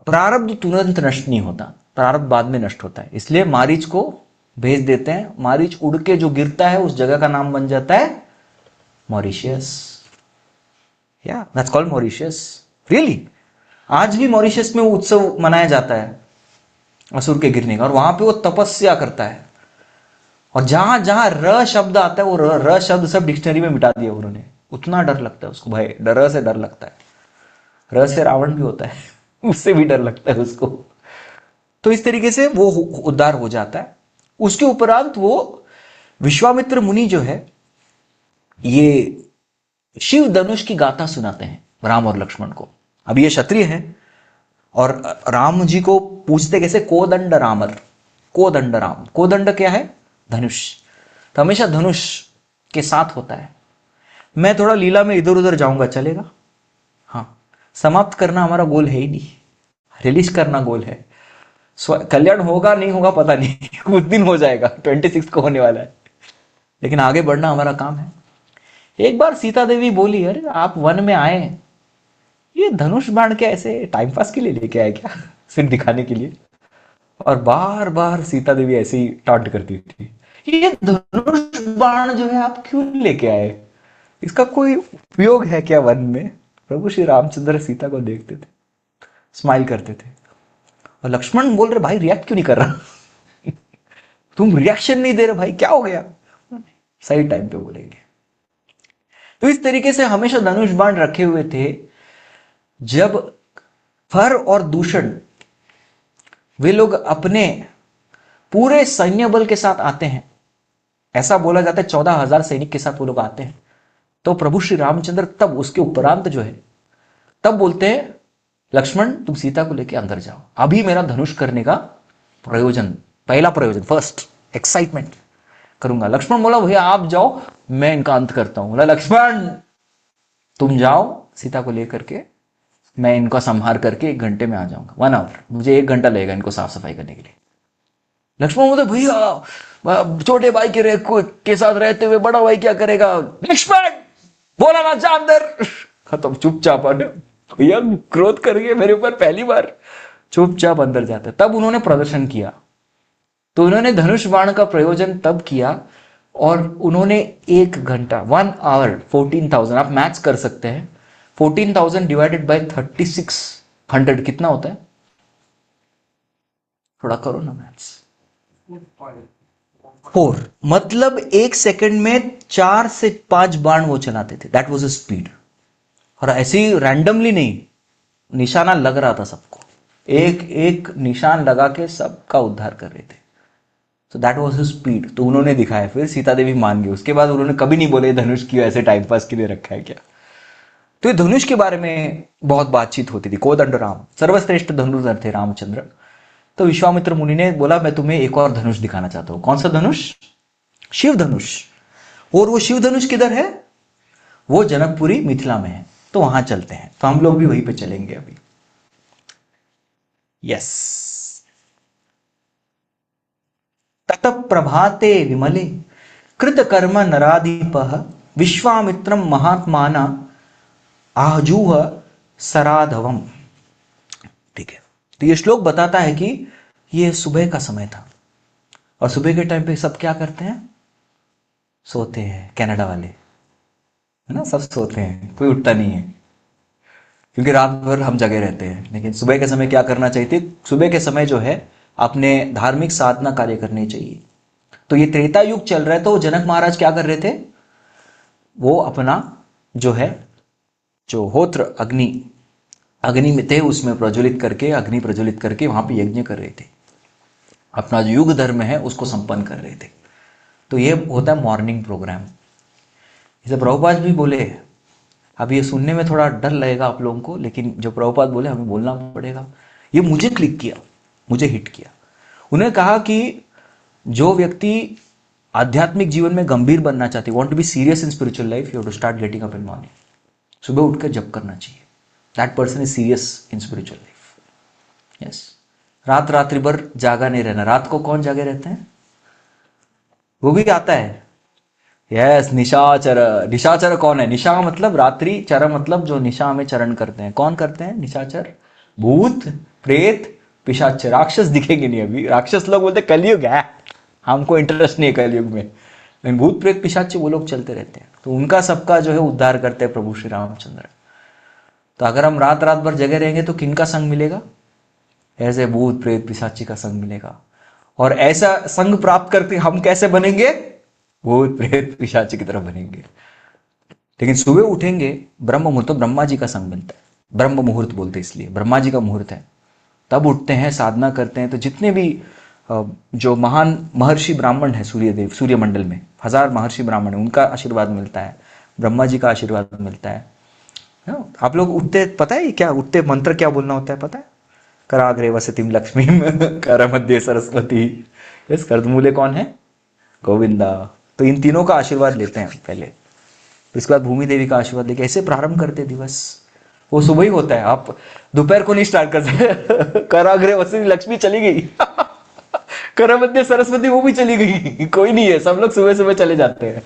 प्रारब्ध तुरंत नष्ट नहीं होता, प्रारब्ध बाद में नष्ट होता है। इसलिए मारीच को भेज देते हैं। मारीच उड़ के जो गिरता है उस जगह का नाम बन जाता है मॉरिशियस। या दैट्स कॉल्ड मॉरिशियस। रियली आज भी मॉरिशस में वो उत्सव मनाया जाता है असुर के गिरने का, और वहां पे वो तपस्या करता है। और जहां जहां र शब्द आता है वो र शब्द सब डिक्शनरी में मिटा दिया उन्होंने। उतना डर लगता है उसको भाई, डर से डर लगता है। र से रावण भी होता है उससे भी डर लगता है उसको। तो इस तरीके से वो उद्धार हो जाता है। उसके उपरांत वो विश्वामित्र मुनि जो है ये शिव धनुष की गाथा सुनाते हैं राम और लक्ष्मण को। अब ये क्षत्रिय है और राम जी को पूछते कैसे? कोदंड रामर, कोदंड राम। कोदंड क्या है? धनुष। तो हमेशा धनुष के साथ होता है। मैं थोड़ा लीला में इधर उधर जाऊंगा, चलेगा? हाँ, समाप्त करना हमारा गोल है ही नहीं, रिलीज करना गोल है। कल्याण होगा नहीं होगा पता नहीं कुछ दिन हो जाएगा, 26 को होने वाला है, लेकिन आगे बढ़ना हमारा काम है। एक बार सीता देवी बोली, अरे आप वन में आए, ये धनुष बाण क्या ऐसे टाइम पास के लिए लेके आए क्या? सिर्फ दिखाने के लिए? और बार बार सीता देवी ऐसे ही टॉन्ट करती थी, ये धनुष बाण जो है आप क्यों लेके आए? इसका कोई उपयोग है क्या वन में? प्रभु श्री रामचंद्र सीता को देखते थे, स्माइल करते थे। और लक्ष्मण बोल रहे, भाई रिएक्ट क्यों नहीं कर रहा? तुम रिएक्शन नहीं दे रहे भाई, क्या हो गया? सही टाइम पे बोलेंगे। तो इस तरीके से हमेशा धनुष बाण रखे हुए थे। जब फर और दूषण वे लोग अपने पूरे सैन्य बल के साथ आते हैं, ऐसा बोला जाता है 14,000 सैनिक के साथ वो लोग आते हैं, तो प्रभु श्री रामचंद्र तब उसके उपरांत जो है तब बोलते हैं, लक्ष्मण तुम सीता को लेकर अंदर जाओ, अभी मेरा धनुष करने का प्रयोजन, पहला प्रयोजन, फर्स्ट एक्साइटमेंट करूंगा। लक्ष्मण बोला भैया आप जाओ, मैं इनका अंत करता हूं। बोला लक्ष्मण तुम जाओ सीता को लेकर के, मैं इनको संहार करके 1 घंटे में आ जाऊंगा, 1 आवर, मुझे 1 घंटा लगेगा इनको साफ सफाई करने के लिए। लक्ष्मण बोलते भैया छोटे भाई के साथ रहते हुए बड़ा भाई क्या करेगा? लक्ष्मण बोला ना जा अंदर। खत्म, चुपचाप भैया क्रोध करेंगे मेरे ऊपर पहली बार, चुपचाप अंदर जाते। तब उन्होंने प्रदर्शन किया, तो उन्होंने धनुष बाण का प्रयोजन तब किया और उन्होंने 1 घंटा 1 आवर 14,000, आप मैथ्स कर सकते हैं, 14,000 डिवाइडेड बाय 3600 कितना होता है? थोड़ा करो ना मैथ्स। 4 मतलब 1 सेकंड में 4 से 5 बाण वो चलाते थे। That was a speed. और ऐसे ही रैंडमली नहीं, निशाना लग रहा था सबको, एक एक निशान लगा के सबका उद्धार कर रहे थे। तो दैट वाज हिज स्पीड। तो उन्होंने दिखाया, फिर सीता देवी मान गई। उसके बाद उन्होंने कभी नहीं बोले धनुष क्यों ऐसे टाइम पास के लिए रखा है क्या। तो ये धनुष के बारे में बहुत बातचीत होती थी। कोदंड राम सर्वश्रेष्ठ धनुर्धर थे रामचंद्र। तो विश्वामित्र मुनि ने बोला मैं तुम्हें एक और धनुष दिखाना चाहता हूं। कौन सा धनुष? शिव धनुष। और वो शिव धनुष किधर है? वो जनकपुरी मिथिला में है। तो वहां चलते हैं। तो हम लोग भी वहीं पे चलेंगे अभी। यस। तत प्रभाते विमले कृत कर्म नराधिपः विश्वामित्रम महात्माना आजूह सराधवम। ठीक है, तो ये श्लोक बताता है कि ये सुबह का समय था और सुबह के टाइम पे सब क्या करते हैं? सोते हैं। कनाडा वाले है ना, सब सोते हैं, कोई उठता नहीं है क्योंकि रात भर हम जगे रहते हैं। लेकिन सुबह के समय क्या करना चाहिए? सुबह के समय जो है अपने धार्मिक साधना कार्य करने चाहिए। तो ये त्रेता युग चल रहा है, तो जनक महाराज क्या कर रहे थे? वो अपना जो है जो होत्र अग्नि में थे उसमें प्रज्वलित करके, अग्नि प्रज्वलित करके वहां पे यज्ञ कर रहे थे। अपना जो युग धर्म है उसको संपन्न कर रहे थे। तो ये होता है मॉर्निंग प्रोग्राम। जैसे प्रभुपाद भी बोले, अब ये सुनने में थोड़ा डर लगेगा आप लोगों को, लेकिन जो प्रभुपाद बोले हमें बोलना पड़ेगा। ये मुझे क्लिक किया, मुझे हिट किया। उन्हें कहा कि जो व्यक्ति आध्यात्मिक जीवन में गंभीर बनना चाहते, want to be serious in spiritual life, you have to start getting up in morning. सुबह उठकर जप करना चाहिए। That person is serious in spiritual life. Yes, रात्रि भर जागा नहीं रहना। रात को कौन जागे रहते हैं? वो भी आता है। यस, निशाचर। निशाचर कौन है? निशा मतलब रात्रि, चर मतलब जो निशा में चरण करते हैं। कौन करते हैं निशाचर? भूत, प्रेत, पिशाच। राक्षस दिखेंगे नहीं अभी। राक्षस लोग बोलते कलयुग है, हमको इंटरेस्ट नहीं है कलयुग में। लेकिन भूत, प्रेत, पिशाच वो लोग चलते रहते हैं, तो उनका सबका जो है उद्धार करते हैं प्रभु श्री रामचंद्र। तो अगर हम रात भर जगे रहेंगे तो किनका संग मिलेगा? ऐसे भूत, प्रेत, पिशाची का संग मिलेगा। और ऐसा संग प्राप्त करके हम कैसे बनेंगे? भूत, प्रेत, पिशाची की तरह बनेंगे। लेकिन सुबह उठेंगे ब्रह्म मुहूर्त, तो ब्रह्मा जी का संग मिलता है। ब्रह्म मुहूर्त बोलते इसलिए, ब्रह्मा जी का मुहूर्त है, तब उठते हैं, साधना करते हैं। तो जितने भी जो महान महर्षि ब्राह्मण है सूर्यदेव, सूर्यमंडल में 1000 महर्षि ब्राह्मण है, उनका आशीर्वाद मिलता है, ब्रह्मा जी का आशीर्वाद मिलता है। आप लोग उठते, पता है क्या उठते मंत्र क्या बोलना होता है? पता है? कराग्रे वसतिम लक्ष्मी, कर मध्य सरस्वती। इस करदमूले कौन है? गोविंदा। तो इन तीनों का आशीर्वाद लेते हैं पहले, तो इसके बाद भूमि देवी का आशीर्वाद लेके ऐसे प्रारंभ करते दिवस। वो सुबह ही होता है, आप दोपहर को नहीं स्टार्ट कर सकते। कराग्रे वसती लक्ष्मी चली गई, कर मध्य सरस्वती वो भी चली गई, कोई नहीं है, सब लोग सुबह सुबह चले जाते हैं।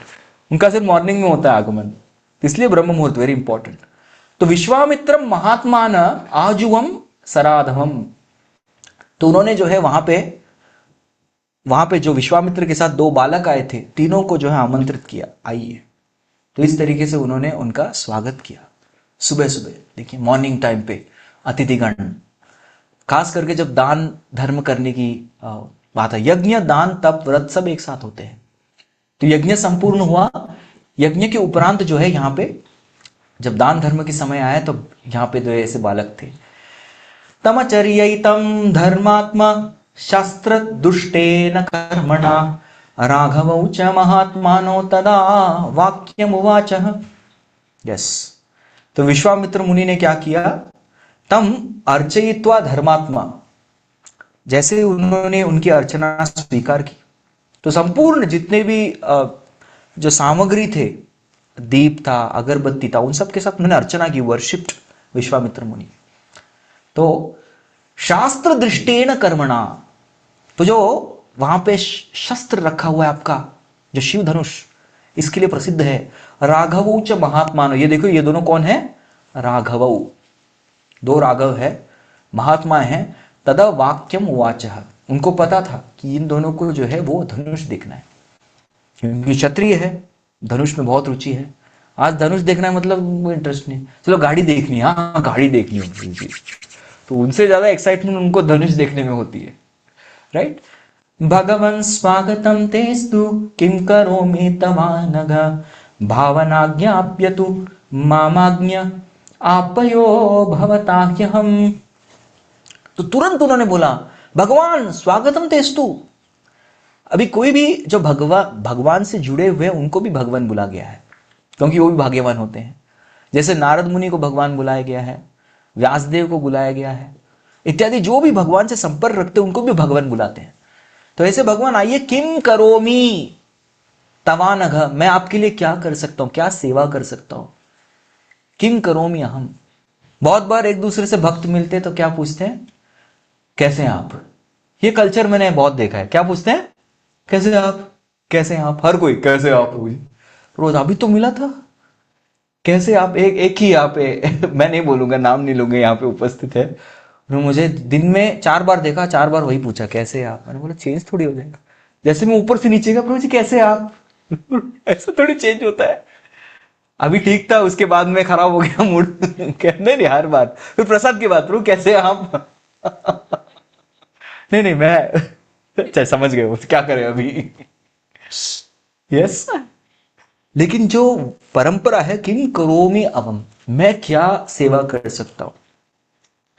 उनका सिर्फ मॉर्निंग में होता है आगमन, इसलिए ब्रह्म मुहूर्त वेरी इंपॉर्टेंट। तो विश्वामित्रम महात्मान आजुवम सराधवम, तो उन्होंने जो है वहां पे जो विश्वामित्र के साथ 2 बालक आए थे, तीनों को जो है आमंत्रित किया, आइए। तो इस तरीके से उन्होंने उनका स्वागत किया सुबह सुबह। देखिए मॉर्निंग टाइम पे अतिथिगण, खास करके जब दान धर्म करने की बात है, यज्ञ, दान, तप, व्रत सब एक साथ होते हैं। तो यज्ञ संपूर्ण हुआ, यज्ञ के उपरांत जो है यहाँ पे जब दान धर्म के समय आया, तो यहाँ पे जो ऐसे बालक थे। तमचर्यैतं धर्मात्मा शास्त्र दुष्टेन कर्मणा राघवौ च महात्मानो तदा वाक्यमुवाचः। यस, तो विश्वामित्र मुनि ने क्या किया? तम अर्चयित्वा धर्मात्मा, जैसे उन्होंने उनकी अर्चना स्वीकार की, तो संपूर्ण जितने भी जो सामग्री थे, दीप था, अगरबत्ती था, उन सब के साथ उन्होंने अर्चना की, वर्शिप्ड विश्वामित्र मुनि। तो शास्त्र दृष्टेन कर्मणा, तो जो वहां पे शस्त्र रखा हुआ है आपका, जो शिव धनुष, इसके लिए प्रसिद्ध है। राघवौ च महात्मानो, ये देखो ये दोनों कौन है? राघवौ, 2 राघव है, महात्मा है। तदा वाक्यम उवाचः, उनको पता था कि इन दोनों को जो है वो धनुष देखना है, क्योंकि क्षत्रिय है, धनुष में बहुत रुचि है। आज धनुष देखना है मतलब इंटरेस्ट नहीं, चलो गाड़ी देखनी है, हाँ गाड़ी देखनी होगी, तो उनसे ज्यादा एक्साइटमेंट उनको धनुष देखने में होती है, राइट? भगवन् स्वागतम तेस्तु किं करोमि तवानघ भावनाज्ञाप्यतु मामाज्ञ आपयो भवताह्यहम्। तो तुरंत उन्होंने बोला भगवान स्वागतम तेस्तु। अभी कोई भी जो भगवान से जुड़े हुए हैं उनको भी भगवान बुला गया है, क्योंकि वो भी भाग्यवान होते हैं। जैसे नारद मुनि को भगवान बुलाया गया है, व्यासदेव को बुलाया गया है, इत्यादि जो भी भगवान से संपर्क रखते हैं उनको भी भगवान बुलाते हैं। तो ऐसे भगवान आइए, किम करोमी तवानघ, मैं आपके लिए क्या कर सकता हूं, क्या सेवा कर सकता हूं। किम करोमी अहम। बहुत बार एक दूसरे से भक्त मिलते हैं तो क्या पूछते हैं? कैसे हैं आप। ये कल्चर मैंने बहुत देखा है, क्या पूछते हैं? कैसे आप, कैसे हैं आप। हर कोई कैसे आप रोज। अभी तो मिला था, कैसे आप। एक ही यहाँ पे मैं नहीं बोलूंगा, नाम नहीं लूंगा, यहाँ पे उपस्थित है, उन्होंने मुझे दिन में 4 बार देखा, 4 बार वही पूछा कैसे आप। मैंने बोला चेंज थोड़ी हो जाएगा, जैसे मैं ऊपर से नीचे का, प्रभु जी कैसे आप। ऐसा थोड़ी चेंज होता है। अभी ठीक था, उसके बाद में खराब हो गया मूड। कहने नहीं हर बात, फिर प्रसाद की बात, प्रभु कैसे आप। नहीं मैं अच्छा समझ गए, क्या करें अभी। यस, लेकिन जो परंपरा है किम करोमि अवम, मैं क्या सेवा कर सकता हूं,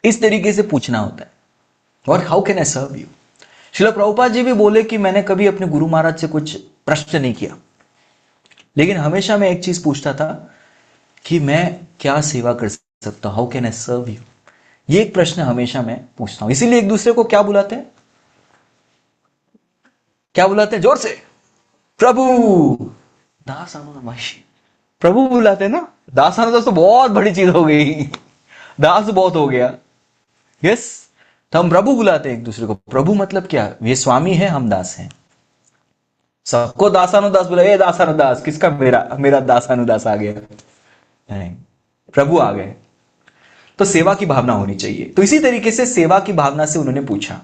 इस तरीके से पूछना होता है। और how can I serve you. Srila Prabhupada ji भी बोले कि मैंने कभी अपने गुरु महाराज से कुछ प्रश्न नहीं किया, लेकिन हमेशा मैं एक चीज पूछता था कि मैं क्या सेवा कर सकता हूं, how can I serve you. ये एक प्रश्न हमेशा मैं पूछता हूं। इसीलिए एक दूसरे को क्या बुलाते हैं? क्या बुलाते हैं जोर से? प्रभु। दास अनुदास, प्रभु बुलाते हैं ना। दास अनुदास तो बहुत बड़ी चीज हो गई, दास बहुत हो गया। यस, तो हम प्रभु बुलाते हैं एक दूसरे को। प्रभु मतलब क्या? ये स्वामी है, हम दास हैं। सबको दासानुदास बोला, ए दासानुदास किसका? मेरा, मेरा दासानुदास आ गया। नहीं, प्रभु आ गए। तो सेवा की भावना होनी चाहिए। तो इसी तरीके से सेवा की भावना से उन्होंने पूछा,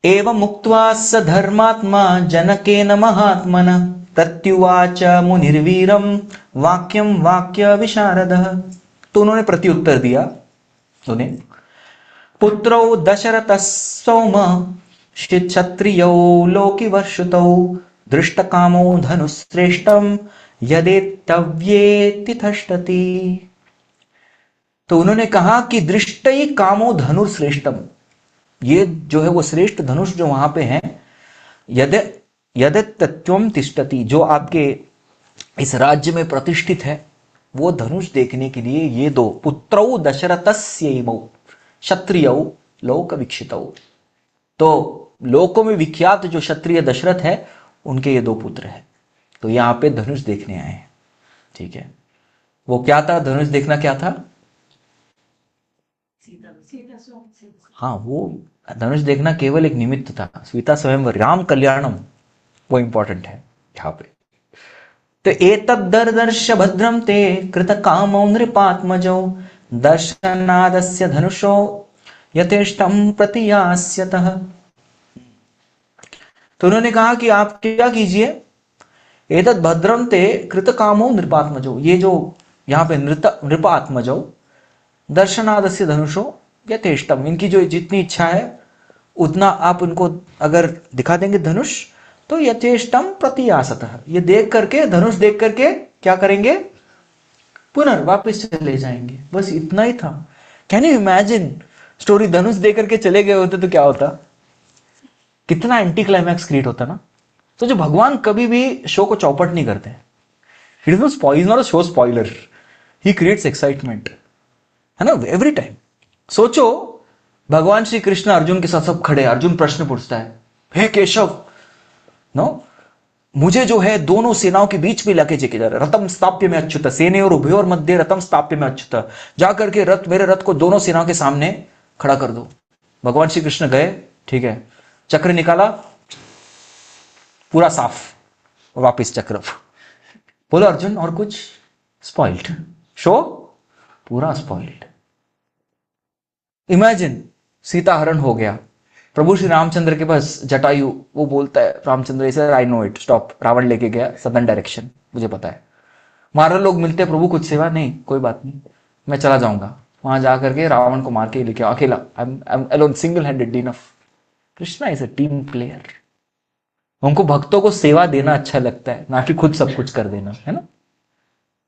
एवं मुक्त्वा स धर्मात्मा जनकेन महात्मना प्रत्युवाच मुनिर्वीरम वाक्यम वाक्य विशारदः। तो उन्होंने प्रत्युत्तर दिया उन्हें, पुत्रौ दशरथः सौम क्षत्रियो लोकिवर्षुतौ दृष्टकामो धनुश्रेष्ठम यदेतव्येति तिष्ठति। तो उन्होंने कहा कि दृष्टि कामो धनुर्श्रेष्ठम, ये जो है वो श्रेष्ठ धनुष जो वहां पे है, यद यदत्वम तिष्ठति, जो आपके इस राज्य में प्रतिष्ठित है, वो धनुष देखने के लिए ये दो, पुत्रौ दशरथस्यैवौ क्षत्रियौ लोक विक्षितौ। तो लोकों में विख्यात जो क्षत्रिय दशरथ है, उनके ये दो पुत्र हैं। तो यहां पे धनुष देखने आए हैं। ठीक है, वो क्या था? धनुष देखना क्या था? हाँ, वो धनुष देखना केवल एक निमित्त था। सीता स्वयंवर, राम कल्याणम, वो इंपॉर्टेंट है यहाँ पे। तो एतद्दर्दर्श भद्रम ते कृत कामौ नृपात्मजौ दर्शनादस्य धनुषो यथेष्टम प्रतियास्यतः। तो उन्होंने कहा कि आप क्या कीजिए, एतद् भद्रम ते कृत कामौ नृपात्मजौ, ये जो यहाँ पे नृपात्मजौ दर्शनादस्य धनुषो यथेष्टम, इनकी जो जितनी इच्छा है उतना आप उनको अगर दिखा देंगे धनुष, तो यथेष्टम प्रतियासतः, ये देख करके, धनुष देख करके क्या करेंगे? वापस चले जाएंगे। बस इतना ही था। Can you imagine story? धनुष देख करके चले गए होते तो क्या होता? कितना एंटी क्लाइमैक्स क्रिएट होता ना। तो जो भगवान कभी भी शो को चौपट नहीं करते हैं। He is not a show spoiler, he creates excitement, है ना, एवरी टाइम। सोचो, भगवान श्री कृष्ण अर्जुन के साथ सब खड़े, अर्जुन प्रश्न पूछता है, हे केशव, नो, मुझे जो है दोनों सेनाओं के बीच में लाके लेके जा रहा है, रथम स्थाप्य में अच्युत, सेने और उभयोर मध्य रथम स्थाप्य में अच्युत, जाकर के रथ, मेरे रथ को दोनों सेनाओं के सामने खड़ा कर दो। भगवान श्री कृष्ण गए, ठीक है, चक्र निकाला, पूरा साफ, वापिस चक्र। बोलो अर्जुन, और कुछ? स्पॉइल्ड शो, पूरा स्पॉइल्ड। इमेजिन, सीता हरण हो गया, प्रभु श्री रामचंद्र के पास जटायु, वो बोलता है रामचंद्र से, I know it, stop, Ravan लेके गया सदर्न डायरेक्शन, मुझे पता है। मारो लोग मिलते हैं, प्रभु कुछ सेवा नहीं, कोई बात नहीं, मैं चला जाऊंगा वहां जाकर के रावण को मार के लेके अकेला, I am alone, single handed enough. Krishna is a team player. उनको भक्तों को सेवा देना अच्छा लगता है, ना कि खुद सब कुछ कर देना, है ना।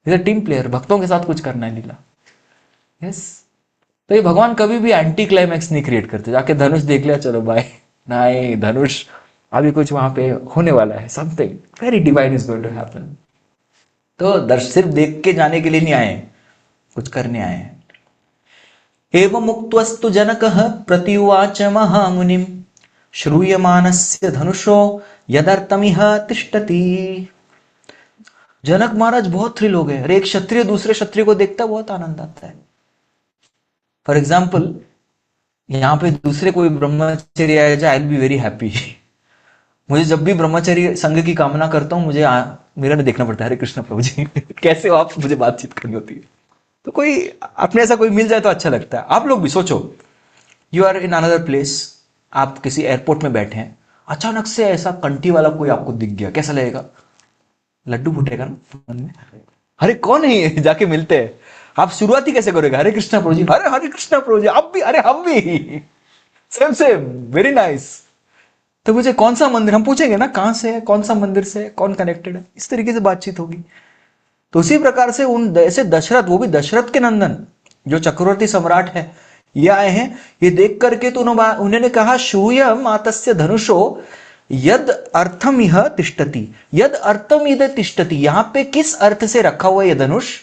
इज अ टीम प्लेयर, भक्तों के साथ कुछ करना है लीला। यस, तो ये भगवान कभी भी एंटी क्लाइमैक्स नहीं क्रिएट करते, जाके धनुष देख लिया चलो बाय, नहीं, धनुष अभी कुछ वहां पे होने वाला है, something very divine is going to happen. तो सिर्फ देख के जाने के लिए नहीं आए, कुछ करने आए हैं। एवं मुक्तस्तु जनकः प्रत्युवाच महामुनिम श्रूयमानस्य धनुषो यदर्थमिह तिष्ठति। जनक महाराज बहुत थ्रिल हो गए। अरे, एक क्षत्रिय दूसरे क्षत्रिय को देखता बहुत आनंद आता है। फॉर एग्जाम्पल, यहाँ पे दूसरे कोई ब्रह्मचर्य आया जाए, I will be very happy. मुझे जब भी ब्रह्मचर्य संघ की कामना करता हूँ, मुझे मेरा नहीं देखना पड़ता है, हरे कृष्ण प्रभु जी कैसे हो आप, मुझे बातचीत करनी होती है। तो कोई अपने ऐसा कोई मिल जाए तो अच्छा लगता है। आप लोग भी सोचो, you are in another place, आप किसी एयरपोर्ट में बैठे हैं, अचानक से ऐसा कंठी वाला कोई आपको दिख गया, कैसा लगेगा? लड्डू फूटेगा ना मन में, अरे कौन है ये, जाके मिलते हैं। आप शुरुआती कैसे करोगे? हरे कृष्णा प्रभु जी, हरे हरे कृष्णा प्रभु जी, आप भी, अरे हम भी, सेम सेम, वेरी नाइस। तो मुझे कौन सा मंदिर, हम पूछेंगे ना कहां से है, कौन सा मंदिर से, कौन कनेक्टेड है, इस तरीके से बातचीत होगी। तो उसी प्रकार से उन ऐसे दशरथ, वो भी दशरथ के नंदन जो चक्रवर्ती सम्राट है, ये आए हैं। ये देख करके तो उन्होंने कहा, शूय मातस्य धनुषो यद अर्थम यह तिष्ठति, यद अर्थम यद तिष्ठति, यहां पे किस अर्थ से रखा हुआ है ये धनुष,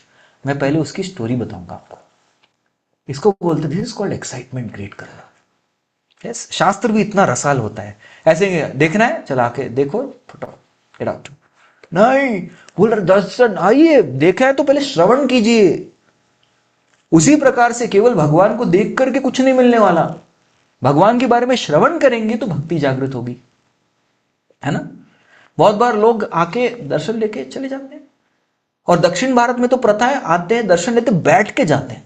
मैं पहले उसकी स्टोरी बताऊंगा आपको। इसको बोलते, this is called excitement create करना। यस, शास्त्र भी इतना रसाल होता है। ऐसे देखना है, चला के देखो, फटो, गेट आउट। नहीं, बोल रहे दर्शन आइए, देखा है तो पहले श्रवण कीजिए। उसी प्रकार से केवल भगवान को देख करके कुछ नहीं मिलने वाला, भगवान के बारे में श्रवण करेंगे तो भक्ति जागृत होगी, है ना। बहुत बार लोग आके दर्शन लेके चले जाते हैं, और दक्षिण भारत में तो प्रथा है, आते हैं दर्शन लेते बैठ के जाते हैं।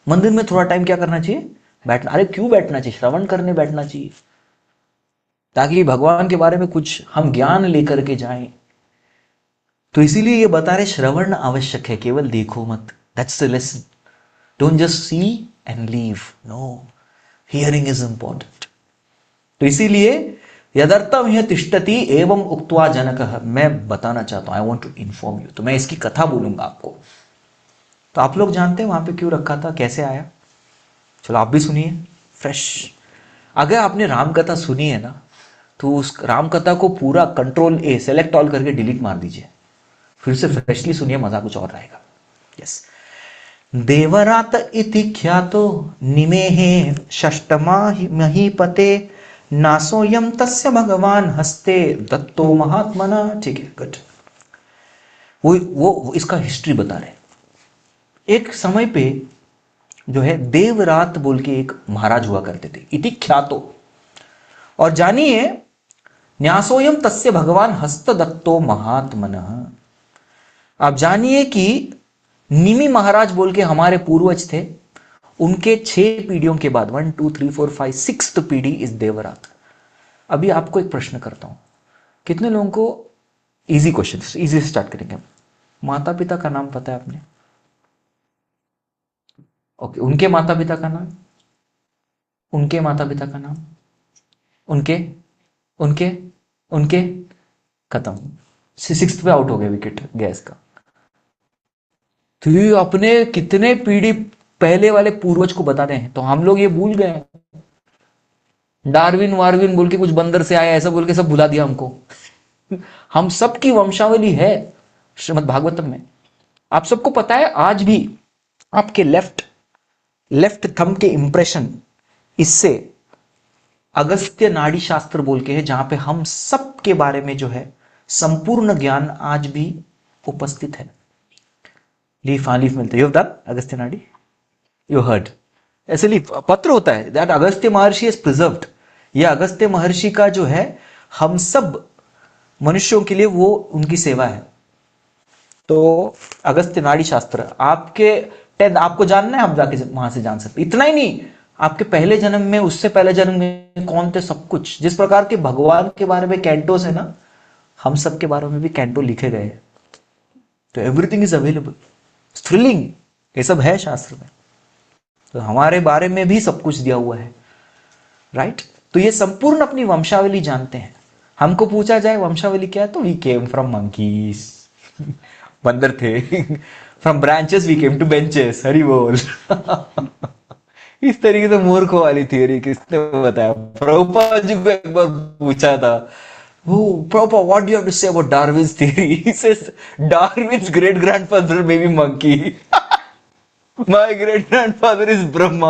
मंदिर में थोड़ा टाइम क्या करना चाहिए, बैठना। अरे क्यों बैठना चाहिए, श्रवण करने बैठना चाहिए, ताकि भगवान के बारे में कुछ हम ज्ञान लेकर के जाएं। तो इसीलिए ये बता रहे श्रवण आवश्यक है, केवल देखो मत। That's the lesson. Don't just see and leave, no, hearing is important. तो इसीलिए यदर्थम यह तिष्ठति एवं उक्त्वा जनकः, मैं बताना चाहता हूं, I want to inform you. तो मैं इसकी कथा बोलूंगा आपको। तो आप लोग जानते हैं वहां पे क्यों रखा था, कैसे आया? चलो आप भी सुनिए फ्रेश। अगर आपने राम कथा सुनी है ना, तो उस राम कथा को पूरा कंट्रोल ए, सेलेक्ट ऑल करके डिलीट मार दीजिए, फिर से फ्रेशली सुनिए, मजा कुछ और रहेगा। यस। देवरात इति ख्यातो निमेहे षष्टमा महीपते नासोयम तस्य भगवान हस्ते दत्तो महात्मना। ठीक है, गुड। वो इसका हिस्ट्री बता रहे। एक समय पे जो है देवरात बोल के एक महाराज हुआ करते थे, इति ख्यातो। और जानिए, न्यासोयम तस्य भगवान हस्त दत्तो महात्मनः। आप जानिए कि निमि महाराज बोल के हमारे पूर्वज थे, उनके 6 पीढ़ियों के बाद 1 2 3 4 5 6th पीढ़ी इस देवरात। अभी आपको एक प्रश्न करता हूं, कितने लोगों को, इजी क्वेश्चन, इजी से स्टार्ट करेंगे। माता पिता का नाम पता है आपने? ओके, उनके माता पिता का नाम, उनके माता पिता का नाम, उनके उनके उनके खत्म। 6th पे आउट हो गए विकेट गैस का। तो ये अपने कितने पीढ़ी पहले वाले पूर्वज को बताते हैं, तो हम लोग ये भूल गए। डार्विन वार्विन बोल के कुछ बंदर से आया ऐसा बोल के सब भुला दिया हमको। हम सबकी वंशावली है श्रीमद् भागवतम में। आप सबको पता है, आज भी आपके लेफ्ट थंब के इंप्रेशन, इससे अगस्त्य नाड़ी शास्त्र बोल के है, जहां पे हम सब के बारे में जो है संपूर्ण ज्ञान आज भी उपस्थित है। लीफ, हाँ लीफ मिलता है। यू हैव डन अगस्त्य नाड़ी, यू हर्ड। ऐसे लीफ पत्र होता है, that Agastya Maharshi is preserved. ये अगस्त्य महर्षि का जो है हम सब मनुष्यों के लिए वो उनकी सेवा है। तो अगस्त्य नाड़ी शास्त्र आपके 10th आपको जानना है, हम जाके वहां से जान सकते। इतना ही नहीं, आपके पहले जन्म में, उससे पहले जन्म में कौन थे, सब कुछ। जिस प्रकार के भगवान के बारे में कैंटोस है ना, हम सब के बारे में भी कैंटो लिखे गए हैं। तो एवरीथिंग इज अवेलेबल, थ्रिलिंग, ये सब है शास्त्र में। तो हमारे बारे में भी सब कुछ दिया हुआ है, राइट। तो ये संपूर्ण अपनी वंशावली जानते हैं। हमको पूछा जाए वंशावली क्या है, तो वी केम फ्रॉम मंकीज, बंदर थे। From branches we came to benches, Hari बोल। इस तरीके से मूर्खों वाली थियरी किसने बताया? प्रभुपाद जी को एक बार पूछा था, Prabhupada, what do you have to say about Darwin's theory? He says Darwin's great grandfather may be monkey. My great grandfather is Brahma.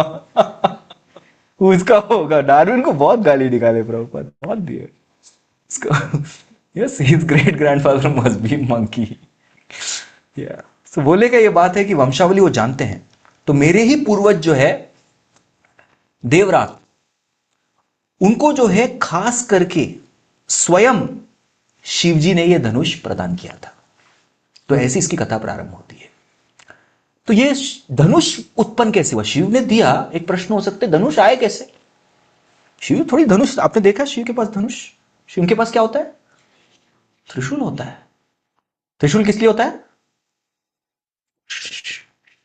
उसका होगा। डार्विन को बहुत गाली निकाले प्रभुपाद, बहुत दिए उसको। Yes, his great grandfather must be monkey. Yeah. So बोले का ये बात है कि वंशावली वो जानते हैं। तो मेरे ही पूर्वज जो है देवरात, उनको जो है खास करके स्वयं शिवजी ने यह धनुष प्रदान किया था। तो ऐसी इसकी कथा प्रारंभ होती है। तो ये धनुष उत्पन्न कैसे हुआ? शिव ने दिया। एक प्रश्न हो सकते, धनुष आए कैसे? शिव थोड़ी धनुष, आपने देखा शिव के पास धनुष? शिव के पास क्या होता है? त्रिशूल होता है। त्रिशूल किस लिए होता है?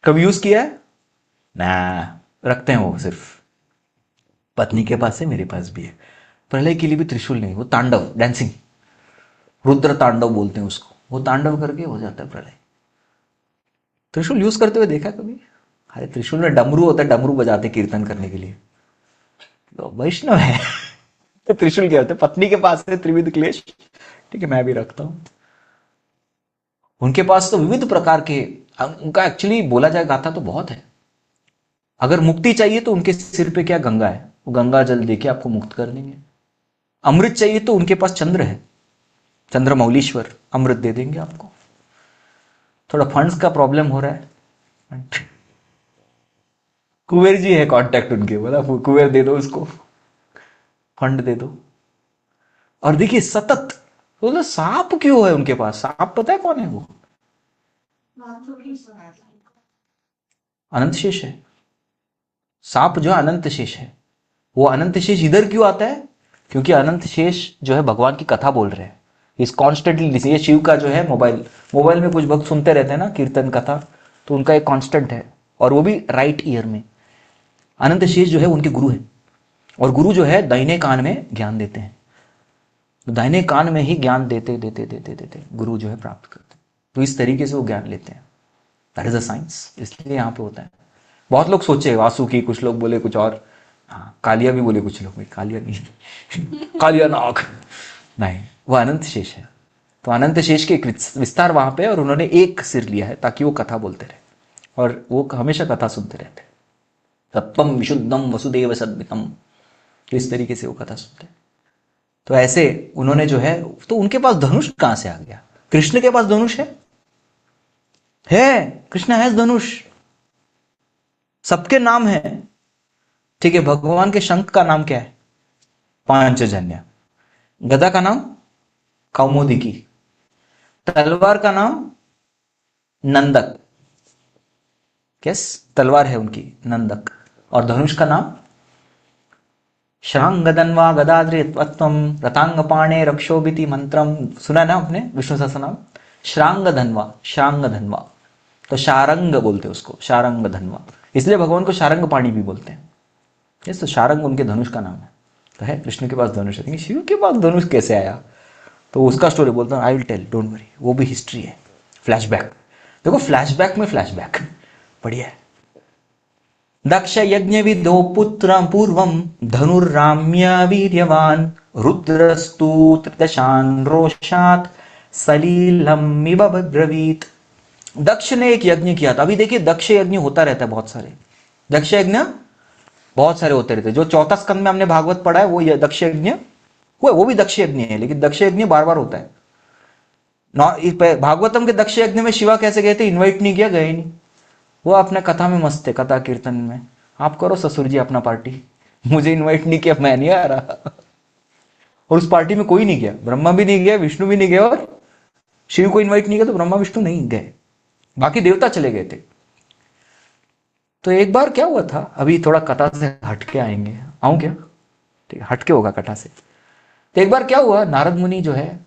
कभी यूज किया है ना? रखते हैं वो सिर्फ। पत्नी के पास है, मेरे पास भी है। प्रलय के लिए भी त्रिशूल नहीं, वो तांडव, डांसिंग, रुद्र तांडव बोलते हैं उसको। वो तांडव करके हो जाता है प्रलय। त्रिशूल यूज करते हुए देखा कभी? अरे त्रिशूल में डमरू होता है, डमरू बजाते कीर्तन करने के लिए। तो वैष्णव है। तो त्रिशूल क्या होता है? पत्नी के पास है त्रिविध क्लेश, ठीक है, मैं भी रखता हूं। उनके पास तो विविध प्रकार के, उनका एक्चुअली बोला जाए गाथा तो बहुत है। अगर मुक्ति चाहिए तो उनके सिर पे क्या? गंगा है। वो गंगा जल देके आपको मुक्त कर देंगे। अमृत चाहिए तो उनके पास चंद्र है, चंद्रमौलीश्वर अमृत दे देंगे आपको। थोड़ा फंड्स का प्रॉब्लम हो रहा है, कुबेर जी है कांटेक्ट उनके, बोला कुबेर दे दो उसको, फंड दे दो। और देखिए सतत, बोला सांप क्यों है उनके पास? सांप पता है कौन है वो? अनंत शेष है। सांप जो अनंत शेष है, वो अनंत शेष इधर क्यों आता है? क्योंकि अनंत शेष जो है भगवान की कथा बोल रहे हैं, इस कॉन्स्टेंटली। ये शिव का जो है मोबाइल में कुछ भक्त सुनते रहते हैं ना कीर्तन कथा, तो उनका एक कांस्टेंट है, और वो भी राइट ईयर में। अनंत शेष जो है उनके गुरु है, और गुरु जो है दाहिने कान में ज्ञान देते हैं। तो दाहिने कान में ही ज्ञान देते देते देते देते गुरु जो है प्राप्त करते हैं। तो इस तरीके से वो ज्ञान लेते हैं। दैट इज अ साइंस, इसलिए यहाँ पे होता है। बहुत लोग सोचे वासुकी, कुछ लोग बोले कुछ और, हाँ कालिया भी बोले कुछ लोग, कालिया नहीं कालिया नाग नहीं, वो अनंत शेष है। तो अनंत शेष के एक विस्तार वहां पे, और उन्होंने एक सिर लिया है ताकि वो कथा बोलते रहे, और वो हमेशा कथा सुनते रहते हैं। सत्वम विशुद्धम वसुदेव सद्मितम, इस तरीके से वो कथा सुनते हैं। तो ऐसे उन्होंने जो है, तो उनके पास धनुष कहां से आ गया? कृष्ण के पास धनुष है, कृष्ण है धनुष, सबके नाम है, ठीक है। भगवान के शंख का नाम क्या है? पांचजन्य। गदा का नाम कौमुदिकी। तलवार का नाम नंदक, यस तलवार है उनकी नंदक। और धनुष का नाम श्रांगदन्वा गदाद्रित्वम रतांगपाणे रक्षोभिति मंत्रम। सुना ना आपने विष्णु सहस्त्रनाम? श्रांगधन्वा, तो शारंग बोलते हैं उसको, शारंग धन्वा, इसलिए भगवान को शारंग पाणी भी बोलते हैं। यस, तो शारंग उनके धनुष का नाम है। तो है कृष्ण के पास धनुष है, शिव के पास धनुष कैसे आया? तो उसका स्टोरी बोलता हूँ, I will tell, don't worry, वो भी हिस्ट्री है, फ्लैशबैक। देखो फ्लैशबैक में फ्लैशबैक बढ़िया है। दक्ष यज्ञ विदो पुत्र पूर्वम धनुर्राम्य वीर्यवान रुद्रस्तु तृतशान रोषात सलीलम इव ब्रवीत। दक्ष ने एक यज्ञ किया था। अभी देखिए दक्ष यज्ञ होता रहता है, बहुत सारे दक्ष यज्ञ बहुत सारे होते रहते हैं। जो चौथा स्कंद में हमने भागवत पढ़ा है वो दक्ष यज्ञ हुआ, वो भी दक्ष यज्ञ है, लेकिन दक्ष यज्ञ बार बार होता है। भागवतम के दक्ष यज्ञ में शिवा कैसे गए थे? इन्वाइट नहीं किया, गए नहीं, वो अपने कथा में मस्त थे, कथा कीर्तन में। आप करो ससुर जी अपना पार्टी, मुझे इन्वाइट नहीं किया, मैं नहीं आ रहा। और उस पार्टी में कोई नहीं गया, ब्रह्मा भी नहीं गया, विष्णु भी नहीं गया, और शिव को इन्वाइट नहीं किया तो ब्रह्मा विष्णु नहीं गए, बाकी देवता चले गए थे। तो एक बार क्या हुआ था, अभी थोड़ा कथा से हटके आएंगे, आऊं क्या? ठीक है, हटके होगा कथा से। तो एक बार क्या हुआ, नारद मुनि जो है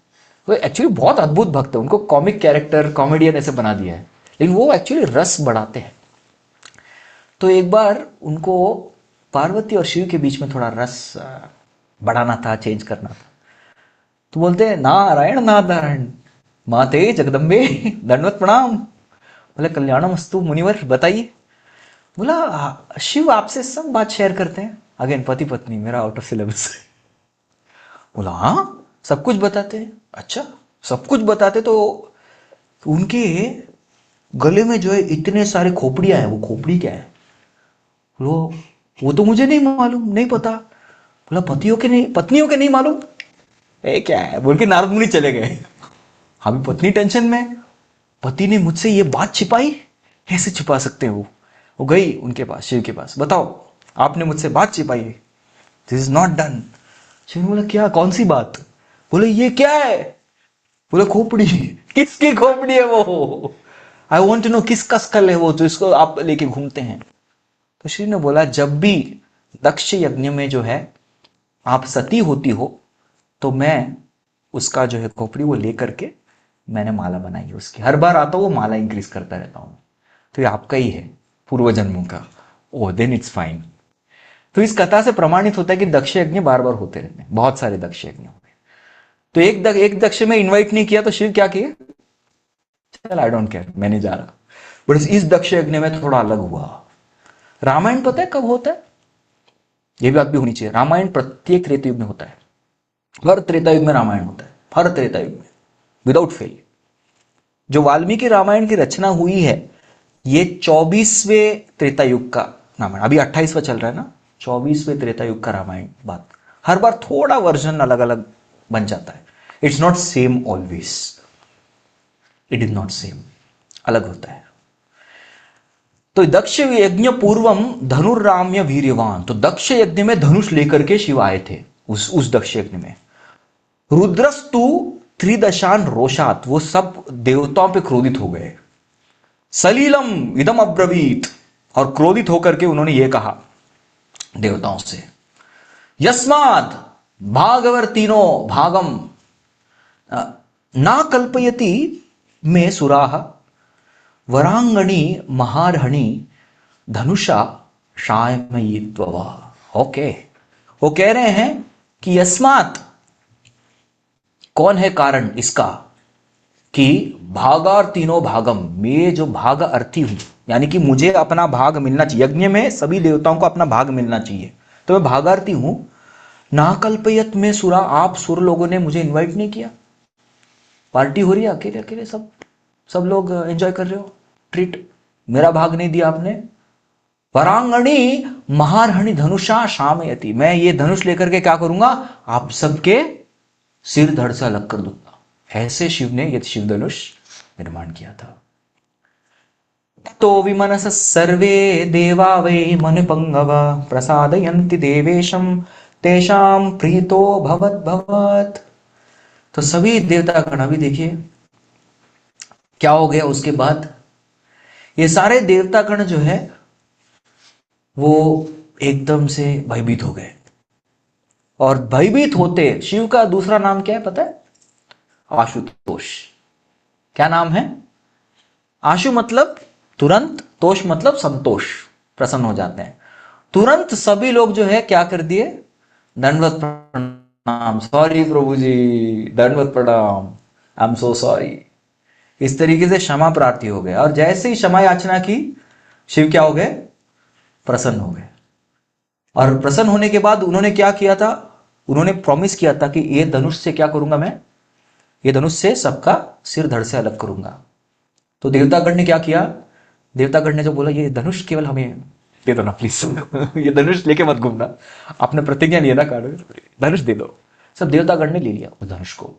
वो एक्चुअली बहुत अद्भुत भक्त है, उनको कॉमिक कैरेक्टर, कॉमेडियन ऐसे बना दिया है, लेकिन वो एक्चुअली रस बढ़ाते हैं। तो एक बार उनको पार्वती और शिव के बीच में थोड़ा रस बढ़ाना था, चेंज करना था। तो बोलते हैं नारायण नारायण माते जगदम्बे दंडवत प्रणाम। बोले कल्याणमस्तु मुनिवर, बताइए। बोला शिव आपसे सब बात शेयर करते हैं, अगेन पति पत्नी, मेरा आउट ऑफ सिलेबस। बोला हाँ सब कुछ बताते हैं। अच्छा सब कुछ बताते, तो उनके गले में जो है इतने सारे खोपड़ियां हैं, वो खोपड़ी क्या है? वो तो मुझे नहीं मालूम, नहीं पता। बोला पतियों के नहीं मालूम? क्या है बोल के नारद मुनि चले गए। अभी पत्नी टेंशन में, पति ने मुझसे ये बात छिपाई, कैसे छिपा सकते हैं? वो गई उनके पास, शिव के पास, बताओ आपने मुझसे बात छिपाई है, this is not done. Shiv ने बोला क्या, कौन सी बात? बोले ये क्या है? बोले खोपड़ी। किसकी खोपड़ी है वो? आई वॉन्ट टू नो किसका स्कल है वो, तो इसको आप लेके घूमते हैं। तो शिव ने बोला जब भी दक्ष यज्ञ में जो है आप सती होती हो, तो मैं उसका जो है खोपड़ी वो लेकर के मैंने माला बनाई है उसकी, हर बार आता हूँ वो माला इंक्रीज करता रहता हूँ, तो ये आपका ही है पूर्व जन्मों का। ओह देन इट्स फाइन। तो इस कथा से प्रमाणित होता है कि दक्ष यज्ञ बार बार होते रहते हैं, बहुत सारे दक्ष यज्ञ हो गए। तो एक दक्ष में इन्वाइट नहीं किया, तो शिव क्या किए, चल आई डोंट केयर, मैं नहीं जा रहा। बट इस दक्ष यज्ञ में थोड़ा अलग हुआ। रामायण पता है कब होता है? यह भी बात भी होनी चाहिए। रामायण प्रत्येक त्रेता युग में होता है, हर त्रेता युग में रामायण होता है, हर त्रेता युग में विदाउट फेल। जो वाल्मीकि रामायण की रचना हुई है, ये 24वें त्रेता युग का रामायण, अभी 28वां चल रहा है ना, 24वें त्रेता युग का रामायण बात, हर बार थोड़ा वर्जन अलग अलग बन जाता है। It's not same always, it is not same, अलग होता है। तो दक्ष यज्ञ पूर्वम धनुर्राम्य वीर्यवान, तो दक्ष यज्ञ में धनुष लेकर के शिव आए थे। उस दक्ष यज्ञ में रुद्रस्तु त्रिदशान रोषात, वो सब देवताओं पे क्रोधित हो गए। सलीलम इदम अब्रवीत, और क्रोधित होकर के उन्होंने ये कहा देवताओं से, यस्मात् भागवर्तिनो भागम ना कल्पयति में सुराह वरांगणी महारहणी धनुषा शायमयित्वा। ओके, वो कह रहे हैं कि यस्मात्, कौन है कारण इसका, कि भागार तीनों भागम, मैं जो भाग अर्थी हूं, यानी कि मुझे अपना भाग मिलना चाहिए। यज्ञ में सभी देवताओं को अपना भाग मिलना चाहिए, तो मैं भागार्थी हूं। ना कल्पयत में सुरा, आप सुर लोगों ने मुझे इनवाइट नहीं किया। पार्टी हो रही है अकेले अकेले, सब लोग एंजॉय कर रहे हो, ट्रीट, मेरा भाग नहीं दिया आपने। वरांगणी महारहणी धनुषा शामयति, मैं ये धनुष लेकर के क्या करूंगा, आप सबके सिर धड़ से अलग कर दूंगा। ऐसे शिव ने ये शिव धनुष निर्माण किया था। तो विमनस सर्वे देवा वै मनुपंगव प्रसादयन्ति देवेशम तेषाम प्रीतो भवत भवत। तो सभी देवता गण, अभी देखिए क्या हो गया उसके बाद, ये सारे देवता गण जो है वो एकदम से भयभीत हो गए। और भयभीत होते, शिव का दूसरा नाम क्या है पता है, आशुतोष। क्या नाम है, आशु मतलब तुरंत, तोष मतलब संतोष, प्रसन्न हो जाते हैं। तुरंत सभी लोग जो है क्या कर दिए, दंडवत प्रणाम, सॉरी प्रभु जी, दंडवत प्रणाम, आई एम सो सॉरी, इस तरीके से क्षमा प्रार्थी हो गए। और जैसे ही क्षमा याचना की, शिव क्या हो गए, प्रसन्न हो गए। और प्रसन्न होने के बाद उन्होंने क्या किया था, उन्होंने प्रॉमिस किया था कि ये धनुष से क्या करूंगा मैं, ये धनुष से सबका सिर धड़ से अलग करूंगा। तो देवतागण ने क्या किया, देवतागण ने जो बोला, ये धनुष केवल हमें दे दो ना प्लीज, ये धनुष लेके मत घूमना, आपने प्रतिज्ञा लिया ना, धनुष दे दो। सब देवतागण ने ले लिया उस धनुष को।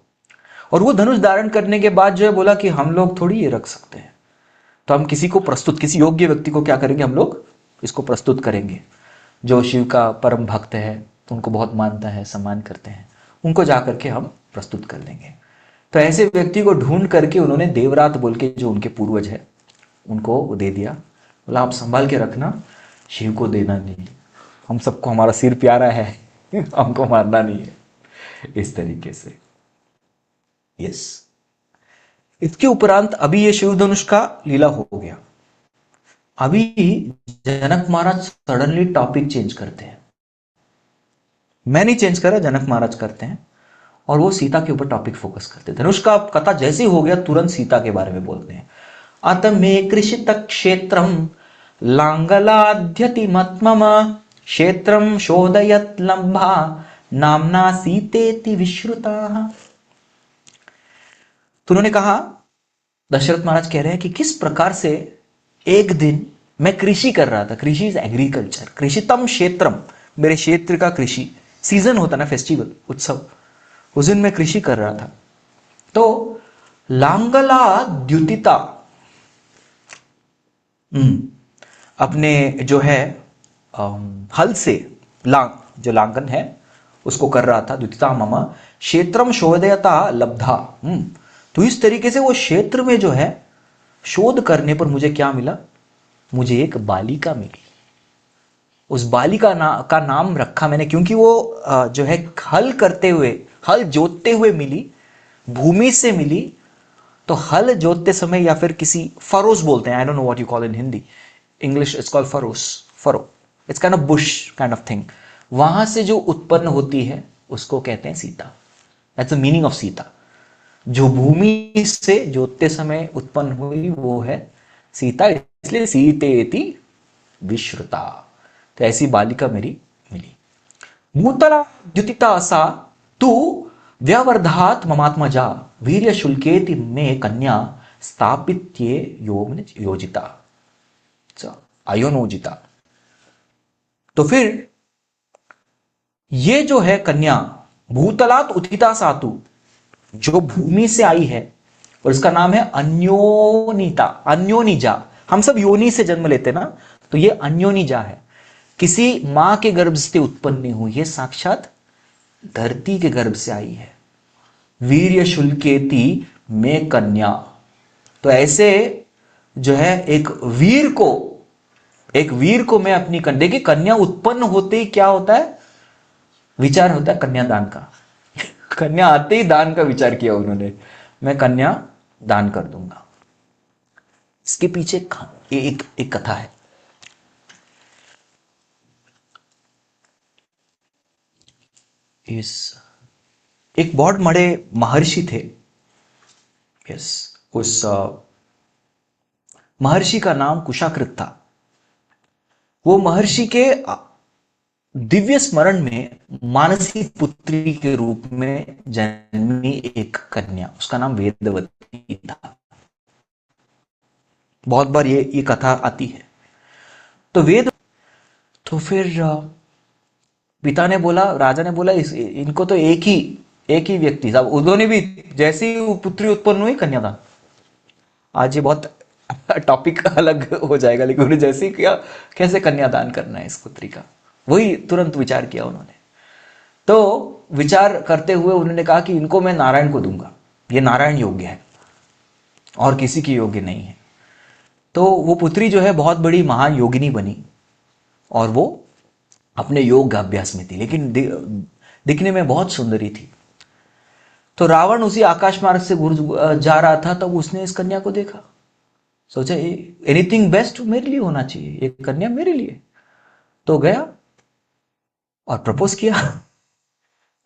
और वो धनुष धारण करने के बाद जो है बोला कि हम लोग थोड़ी ये रख सकते हैं, तो हम किसी को प्रस्तुत, किसी योग्य व्यक्ति को क्या करेंगे, हम लोग इसको प्रस्तुत करेंगे, जो शिव का परम भक्त है, तो उनको बहुत मानता है, सम्मान करते हैं, उनको जा करके हम प्रस्तुत कर देंगे। तो ऐसे व्यक्ति को ढूंढ करके उन्होंने देवरात बोल के, जो उनके पूर्वज है, उनको दे दिया। बोला आप संभाल के रखना, शिव को देना नहीं, हम सबको हमारा सिर प्यारा है, हमको मारना नहीं है, इस तरीके से। यस, इसके उपरांत अभी ये शिव धनुष का लीला हो गया। अभी जनक महाराज सडनली टॉपिक चेंज करते हैं, मैं नहीं चेंज कर रहा, जनक महाराज करते हैं, और वो सीता के ऊपर टॉपिक फोकस करते हैं। धनुष का कथा जैसे ही हो गया, तुरंत सीता के बारे में बोलते हैं। अत मे कृषित क्षेत्रम लांगलाद्यति मत्मम क्षेत्रम शोधयत लंबा नामना सीतेति विश्रुता। तो उन्होंने कहा, दशरथ महाराज कह रहे हैं कि किस प्रकार से एक दिन मैं कृषि कर रहा था, कृषि इज एग्रीकल्चर, कृषितम क्षेत्रम, मेरे क्षेत्र का कृषि, सीजन होता ना, फेस्टिवल, उत्सव, उस दिन मैं कृषि कर रहा था। तो लांगला द्युतिता, अपने जो है हल से जो लांगन है उसको कर रहा था। द्युतिता मम क्षेत्रम शोधयता लब्धा, तो इस तरीके से वो क्षेत्र में जो है शोध करने पर मुझे क्या मिला, मुझे एक बालिका मिली। उस बालिका का नाम रखा मैंने, क्योंकि वो जो है हल करते हुए, हल जोतते हुए मिली, भूमि से मिली। तो हल जोतते समय, या फिर किसी फरोस बोलते हैं, I don't know what you call in Hindi, English it's called ferrous, furrow, it's kind of Bush kind of thing, वहां से जो उत्पन्न होती है उसको कहते हैं Sita. That's the meaning of Sita. जो भूमि से जोतते समय उत्पन्न हुई वो है सीता, इसलिए सीतेति विश्रुता। तो ऐसी बालिका मेरी मिली। मूतला द्युतिता सा तू व्यवर्धात ममात्मजा वीर्य शुल्केति में कन्या स्थापित्ये योजिता, अयोनोजिता। तो फिर ये जो है कन्या भूतलात उत्थिता सातु, जो भूमि से आई है, और इसका नाम है अन्योनीता, अन्योनिजा। हम सब योनि से जन्म लेते ना, तो ये अन्योनिजा है, किसी मां के गर्भ से उत्पन्न नहीं हुई, ये साक्षात धरती के गर्भ से आई है। वीर्य शुल्केति में कन्या, तो ऐसे जो है एक वीर को मैं अपनी कन्या, देखिए कन्या उत्पन्न होते ही क्या होता है, विचार होता है कन्यादान का। कन्या आते ही दान का विचार किया उन्होंने, मैं कन्या दान कर दूंगा। इसके पीछे एक कथा है। इस एक बहुत बड़े महर्षि थे। यस, उस महर्षि का नाम कुशाकृत था। वो महर्षि के दिव्य स्मरण में मानसी पुत्री के रूप में जन्मी एक कन्या, उसका नाम वेदवती था। बहुत बार ये कथा आती है। तो फिर पिता ने बोला, राजा ने बोला, इनको तो एक ही व्यक्ति साहब, उन्होंने भी जैसी पुत्री उत्पन्न हुई कन्यादान। आज ये बहुत टॉपिक अलग हो जाएगा, लेकिन उन्होंने जैसे किया, कैसे कन्यादान करना है इस पुत्री का, वही तुरंत विचार किया उन्होंने। तो विचार करते हुए उन्होंने कहा कि इनको मैं नारायण को दूंगा, ये नारायण योग्य है और किसी की योग्य नहीं है। तो वो पुत्री जो है बहुत बड़ी महान योगिनी बनी, और वो अपने योग अभ्यास में थी, लेकिन दिखने में बहुत सुंदरी थी। तो रावण उसी आकाश मार्ग से जा रहा था, तब उसने इस कन्या को देखा, सोचा एनीथिंग बेस्ट मेरे लिए होना चाहिए, ये कन्या मेरे लिए। तो गया और प्रपोज किया।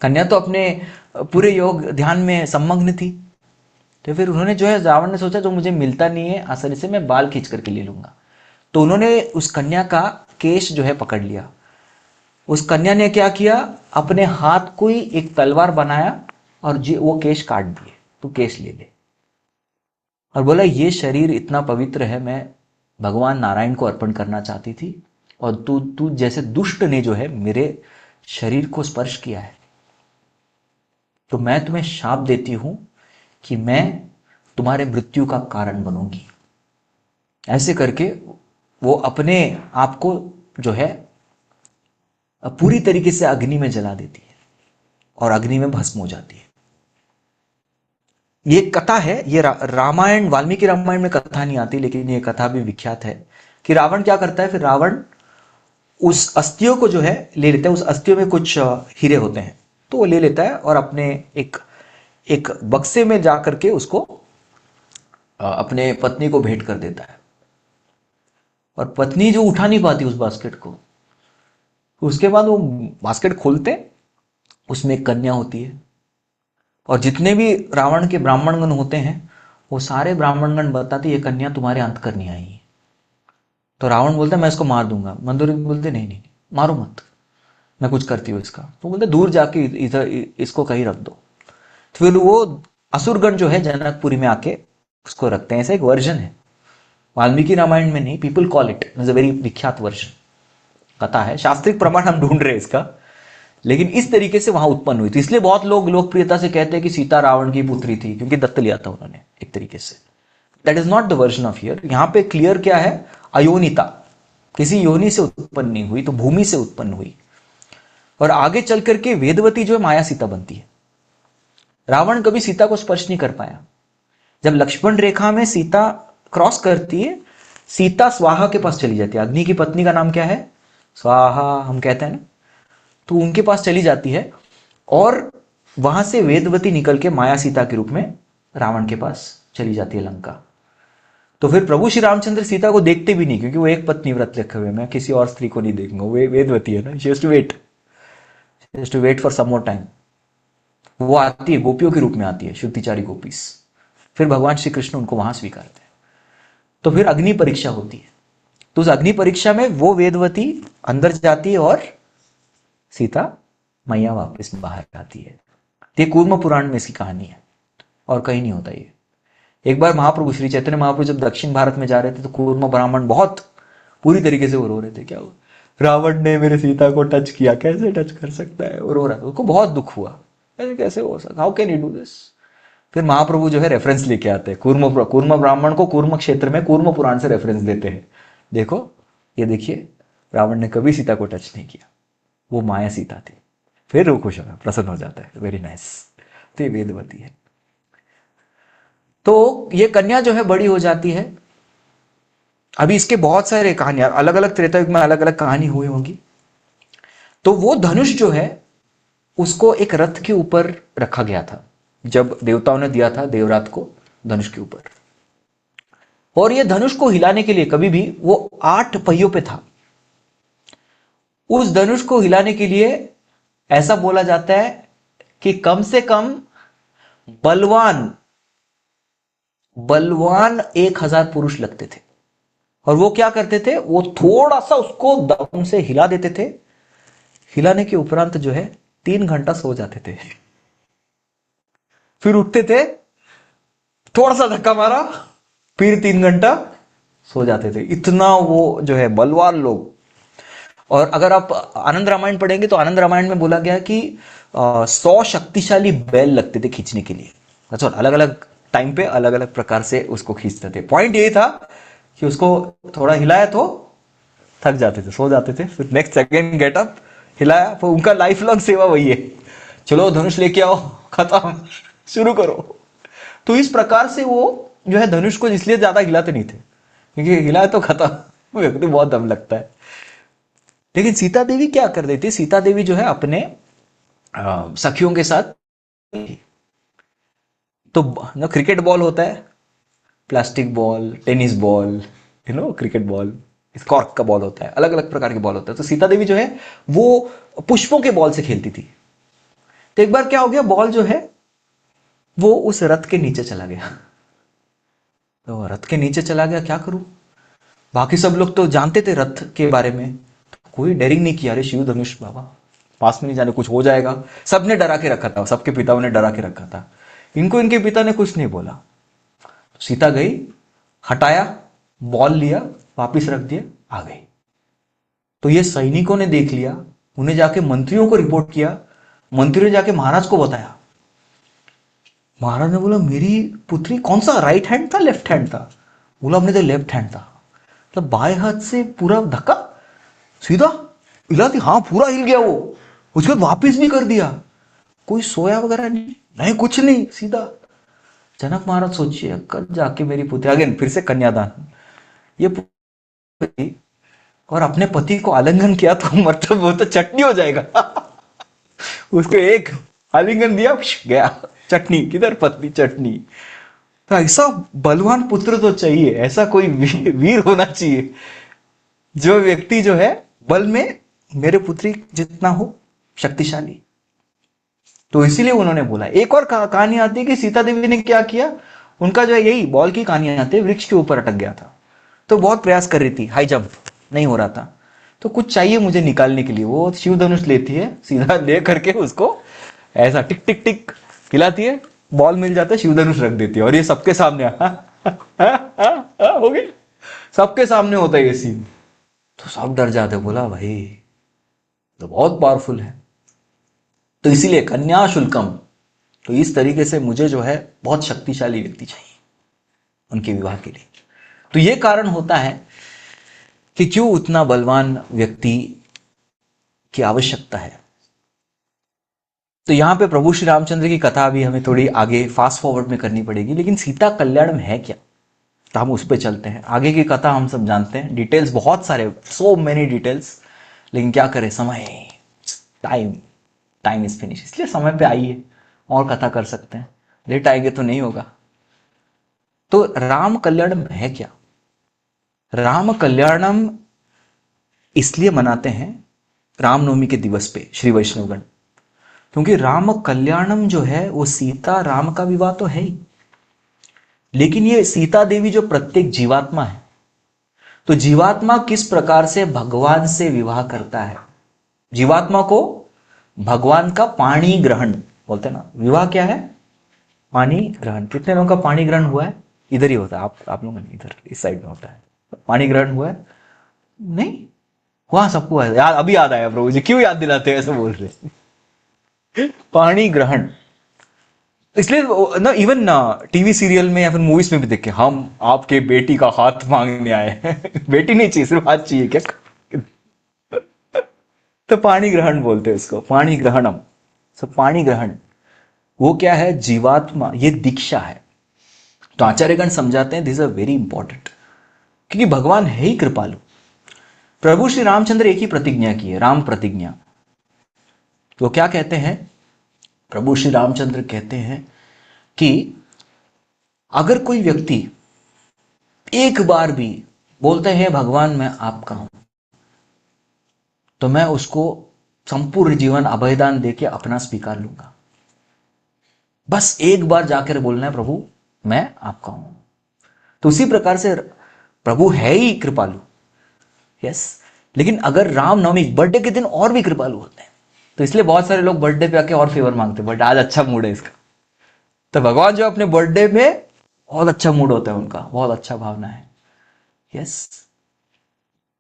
कन्या तो अपने पूरे योग ध्यान में संमग्न थी। तो फिर उन्होंने जो है, रावण ने सोचा जो मुझे मिलता नहीं है आसानी से, मैं बाल खींच करके ले लूंगा। तो उन्होंने उस कन्या का केश जो है पकड़ लिया। उस कन्या ने क्या किया, अपने हाथ को ही एक तलवार बनाया और वो केश काट दिए, तू केश ले ले। और बोला ये शरीर इतना पवित्र है, मैं भगवान नारायण को अर्पण करना चाहती थी, और तू जैसे दुष्ट ने जो है मेरे शरीर को स्पर्श किया है, तो मैं तुम्हें शाप देती हूं कि मैं तुम्हारे मृत्यु का कारण बनूंगी। ऐसे करके वो अपने आप को जो है पूरी तरीके से अग्नि में जला देती है और अग्नि में भस्म हो जाती है। ये कथा है, ये रामायण, वाल्मीकि रामायण में कथा नहीं आती, लेकिन ये कथा भी विख्यात है कि रावण क्या करता है। फिर रावण उस अस्थियों को जो है ले लेता है, उस अस्थियों में कुछ हीरे होते हैं, तो वो ले लेता है और अपने एक बक्से में जा करके उसको अपने पत्नी को भेंट कर देता है। और पत्नी जो उठा नहीं पाती उस बास्केट को, उसके बाद वो बास्केट खोलते, उसमें एक कन्या होती है, और जितने भी रावण के ब्राह्मणगण होते हैं वो सारे ब्राह्मणगण बताते ये कन्या तुम्हारे अंत करनी आई है। तो रावण बोलता है मैं इसको मार दूंगा। मंदोदरी बोलते नहीं नहीं मारो मत, मैं कुछ करती हूँ इसका। तो बोलते दूर जाके इधर इसको कहीं रख दो। तो फिर वो असुरगण जो है जनकपुरी में आके उसको रखते हैं। ऐसा एक वर्जन है, वाल्मीकि रामायण में नहीं, people call it is a very विख्यात वर्जन, कथा है। शास्त्रिक प्रमाण हम ढूंढ रहे हैं इसका, लेकिन इस तरीके से वहां उत्पन्न हुई थी। इसलिए बहुत लोग लोकप्रियता से कहते हैं कि सीता रावण की पुत्री थी, क्योंकि दत्त लिया था उन्होंने एक तरीके से। That is not the version of here. यहां पे क्लियर क्या है, अयोनिता, किसी योनि से उत्पन्न नहीं हुई, तो भूमि से उत्पन्न हुई। और आगे चल करके वेदवती जो है माया सीता बनती है। रावण कभी सीता को स्पर्श नहीं कर पाया। जब लक्ष्मण रेखा में सीता क्रॉस करती है, सीता स्वाहा के पास चली जाती है। अग्नि की पत्नी का नाम क्या है, स्वाहा हम कहते हैं ना, तो उनके पास चली जाती है, और वहां से वेदवती निकल के माया सीता के रूप में रावण के पास चली जाती है लंका। तो फिर प्रभु श्री रामचंद्र सीता को देखते भी नहीं, क्योंकि वो एक पत्नी व्रत रखे हुए, मैं किसी और स्त्री को नहीं देखूंगा, वो वेदवती है ना, she has to wait for some more time. वो आती है, गोपियों के रूप में आती है, शुद्धिचारी गोपीस। फिर भगवान श्री कृष्ण उनको वहां स्वीकारते हैं। तो फिर अग्नि परीक्षा होती है। तो उस अग्नि परीक्षा में वो वेदवती अंदर जाती है और सीता मैया वापस बाहर आती है। ये कूर्म पुराण में इसकी कहानी है, और कहीं नहीं होता ये। एक बार महाप्रभु श्री चैतन्य महाप्रभु जब दक्षिण भारत में जा रहे थे, तो कूर्म ब्राह्मण बहुत पूरी तरीके से वो रो रहे थे। क्या हुआ, रावण ने मेरे सीता को टच किया, कैसे टच कर सकता है, और रो रहा था, उसको बहुत दुख हुआ, ऐसे कैसे हो सकता, how can you do this. फिर महाप्रभु जो है रेफरेंस लेके आते हैं, कूर्म ब्राह्मण को कूर्म क्षेत्र में कूर्म पुराण से रेफरेंस देते हैं, देखो ये देखिए रावण ने कभी सीता को टच नहीं किया, वो माया सीता थी। फिर वो खुश होगा, प्रसन्न हो जाता है, वेरी नाइस। तो ये वेदवती है। तो ये कन्या जो है बड़ी हो जाती है। अभी इसके बहुत सारे कहानियां, अलग अलग त्रेता युग में अलग अलग कहानी हुई होंगी। तो वो धनुष जो है उसको एक रथ के ऊपर रखा गया था, जब देवताओं ने दिया था देवरात को धनुष के ऊपर। और ये धनुष को हिलाने के लिए कभी भी, वो 8 पहियों पे था, उस धनुष को हिलाने के लिए ऐसा बोला जाता है कि कम से कम बलवान 1000 पुरुष लगते थे। और वो क्या करते थे, वो थोड़ा सा उसको दम से हिला देते थे, हिलाने के उपरांत जो है 3 घंटा सो जाते थे, फिर उठते थे, थोड़ा सा धक्का मारा, फिर 3 घंटा सो जाते थे। इतना वो जो है बलवान लोग। और अगर आप आनंद रामायण पढ़ेंगे तो आनंद रामायण में बोला गया कि 100 शक्तिशाली बैल लगते थे खींचने के लिए। अच्छा, अलग अलग टाइम पे अलग अलग प्रकार से उसको खींचते थे। पॉइंट यही था कि उसको थोड़ा हिलाया तो थक जाते थे, सो जाते थे, फिर नेक्स्ट सेकेंड गेट अप, हिलाया, तो उनका लाइफ लॉन्ग सेवा वही है, चलो धनुष लेके आओ, खत्म, शुरू करो। तो इस प्रकार से वो जो है धनुष को इसलिए ज्यादा हिलाते नहीं थे, क्योंकि हिलाए तो खत्म, व्यक्ति बहुत दम लगता है। लेकिन सीता देवी क्या कर रही थी, सीता देवी जो है अपने सखियों के साथ, तो ना क्रिकेट बॉल होता है, plastic ball, tennis ball, cricket ball, स्कॉर्क का बॉल होता है, अलग अलग प्रकार के बॉल होता है। तो सीता देवी जो है वो पुष्पों के बॉल से खेलती थी। तो एक बार क्या हो गया, बॉल जो है वो उस रथ के नीचे चला गया। तो रथ के नीचे चला गया, क्या करूं, बाकी सब लोग तो जानते थे रथ के बारे में, तो कोई डेयरिंग नहीं किया, अरे शिव धनुष बाबा पास में नहीं जाने, कुछ हो जाएगा। सबने डरा के रखा था, सबके पिताओं ने डरा के रखा था, इनको इनके पिता ने कुछ नहीं बोला। तो सीता गई, हटाया, बॉल लिया, वापिस रख दिया, आ गई। तो ये सैनिकों ने देख लिया, उन्हें जाके मंत्रियों को रिपोर्ट किया, मंत्रियों ने जाके महाराज को बताया। महाराज ने बोला मेरी पुत्री, कौन सा राइट हैंड था लेफ्ट हैंड था, बोला अपने तो लेफ्ट हैंड था। तो बाएं हाथ से पूरा धक्का सीधा हिला दी, हाँ पूरा हिल गया वो, उसके बाद वापिस भी कर दिया, कोई सोया वगैरह नहीं, नहीं कुछ नहीं, सीधा। जनक महाराज सोचिए, कल जाके मेरी पुत्री, अगेन फिर से कन्यादान, ये पुत्री और अपने पति को आलिंगन किया तो मतलब वो तो चटनी हो जाएगा। उसको एक आलिंगन दिया, गया, चटनी किधर, पत्नी चटनी। तो ऐसा बलवान पुत्र तो चाहिए, ऐसा कोई वीर होना चाहिए, जो व्यक्ति जो है बल में मेरे पुत्री जितना हो शक्तिशाली। तो इसीलिए उन्होंने बोला। एक और कहानी आती है कि सीता देवी ने क्या किया, उनका जो है यही बॉल की कहानी आती है, वृक्ष के ऊपर अटक गया था, तो बहुत प्रयास कर रही थी, हाई जंप नहीं हो रहा था, तो कुछ चाहिए मुझे निकालने के लिए, वो शिव धनुष लेती है, सीधा ले करके उसको ऐसा टिक टिक टिक हिलाती है, बॉल मिल जाता है, शिव धनुष रख देती है, और ये सबके सामने हो गई, सबके सामने होता है ये सीन। तो सब डर जाते, बोला भाई तो बहुत पावरफुल है। तो इसीलिए कन्या शुल्कम, तो इस तरीके से मुझे जो है बहुत शक्तिशाली व्यक्ति चाहिए उनके विवाह के लिए। तो ये कारण होता है कि क्यों उतना बलवान व्यक्ति की आवश्यकता है। तो यहां पे प्रभु श्री रामचंद्र की कथा भी हमें थोड़ी आगे फास्ट फॉरवर्ड में करनी पड़ेगी, लेकिन सीता कल्याण में है क्या, तो हम उस पर चलते हैं। आगे की कथा हम सब जानते हैं, डिटेल्स बहुत सारे, सो मेनी डिटेल्स, लेकिन क्या करें, समय, टाइम इज फिनिश, इसलिए समय पे आइए और कथा कर सकते हैं, लेट आएंगे तो नहीं होगा। तो राम कल्याणम है क्या, राम कल्याणम इसलिए मनाते हैं रामनवमी के दिवस पे श्री वैष्णवगण, क्योंकि राम कल्याणम जो है वो सीता राम का विवाह तो है ही, लेकिन ये सीता देवी जो प्रत्येक जीवात्मा है, तो जीवात्मा किस प्रकार से भगवान से विवाह करता है, जीवात्मा को भगवान का पाणी ग्रहण बोलते हैं ना, विवाह क्या है, पाणी ग्रहण। कितने लोगों का पाणी ग्रहण हुआ है, इधर ही होता है, आप लोगों का इधर इस साइड में होता है, पाणी ग्रहण हुआ है नहीं, वहां सबको याद, अभी याद आया प्रभु जी, क्यों याद दिलाते हैं, ऐसे बोल रहे। पाणी ग्रहण, इसलिए ना इवन ना टीवी सीरियल में या फिर मूवीज में भी देखे, हम आपके बेटी का हाथ मांगने आए हैं। बेटी नहीं चाहिए, सिर्फ हाथ चाहिए क्या? तो पाणी ग्रहण बोलते हैं इसको, पाणी ग्रहणम। सो पाणी ग्रहण वो क्या है? जीवात्मा, ये दीक्षा है। तो आचार्यगण समझाते हैं दिस आर वेरी इंपॉर्टेंट, क्योंकि भगवान है ही कृपालु। प्रभु श्री रामचंद्र एक ही प्रतिज्ञा की है, राम प्रतिज्ञा। तो क्या कहते हैं? प्रभु श्री रामचंद्र कहते हैं कि अगर कोई व्यक्ति एक बार भी बोलते हैं भगवान मैं आपका हूं, तो मैं उसको संपूर्ण जीवन अभयदान देके अपना स्वीकार लूंगा। बस एक बार जाकर बोलना है प्रभु मैं आपका हूं। तो उसी प्रकार से प्रभु है ही कृपालु, यस। लेकिन अगर रामनवमी बर्थडे के दिन और भी कृपालु होते हैं, तो इसलिए बहुत सारे लोग बर्थडे पे आके और फेवर मांगते हैं, बट आज अच्छा मूड है इसका। तो भगवान जो अपने बर्थडे में बहुत अच्छा मूड होता है उनका, बहुत अच्छा भावना है, यस।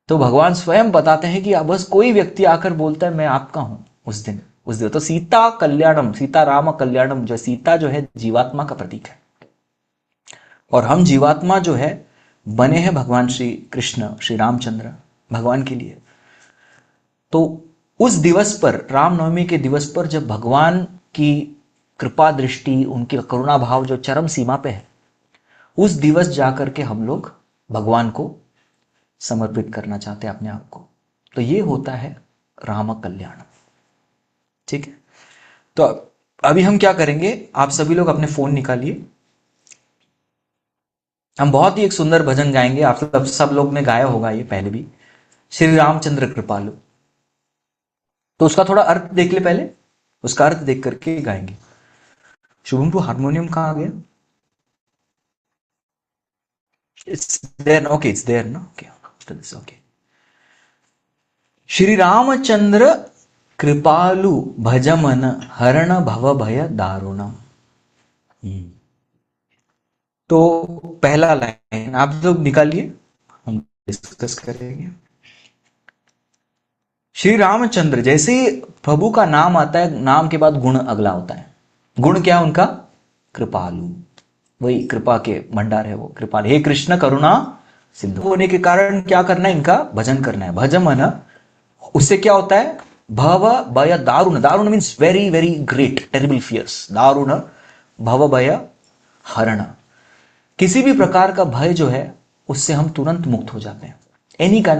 तो भगवान स्वयं बताते हैं कि अब बस कोई व्यक्ति आकर बोलता है मैं आपका हूं उस दिन तो सीता कल्याणम, सीता राम कल्याणम, जो सीता जो है जीवात्मा का प्रतीक है, और हम जीवात्मा जो है बने हैं भगवान श्री कृष्ण, श्री रामचंद्र भगवान के लिए। तो उस दिवस पर, रामनवमी के दिवस पर, जब भगवान की कृपा दृष्टि, उनकी करुणा भाव जो चरम सीमा पे है, उस दिवस जाकर के हम लोग भगवान को समर्पित करना चाहते हैं अपने आप को। तो ये होता है राम कल्याण, ठीक है। तो अभी हम क्या करेंगे, आप सभी लोग अपने फोन निकालिए, हम बहुत ही एक सुंदर भजन गाएंगे। आप सब लोग ने गाया होगा ये पहले भी, श्री रामचंद्र कृपालु। तो उसका थोड़ा अर्थ देख ले पहले, उसका अर्थ देख करके गाएंगे। शुभम, हारमोनियम कहाँ गया? It's there, okay, it's there ना, okay, after this, okay. Shri Ramachandra कृपालु भजमन हरण भव भय दारुणम। तो पहला लाइन आप लोग निकालिए, हम डिस्कस करेंगे। श्री रामचंद्र, जैसे प्रभु का नाम आता है, नाम के बाद गुण अगला होता है। गुण क्या है उनका? कृपालु, वही कृपा के भंडार है वो, कृपालु। हे कृष्ण करुणा सिंधु होने के कारण क्या करना है? इनका भजन करना है। भजमन, उससे क्या होता है? भव भय दारुण, darun means very very great, terrible fierce, दारुण भव भय हरण, किसी भी प्रकार का भय जो है उससे हम तुरंत मुक्त हो जाते हैं। Any kind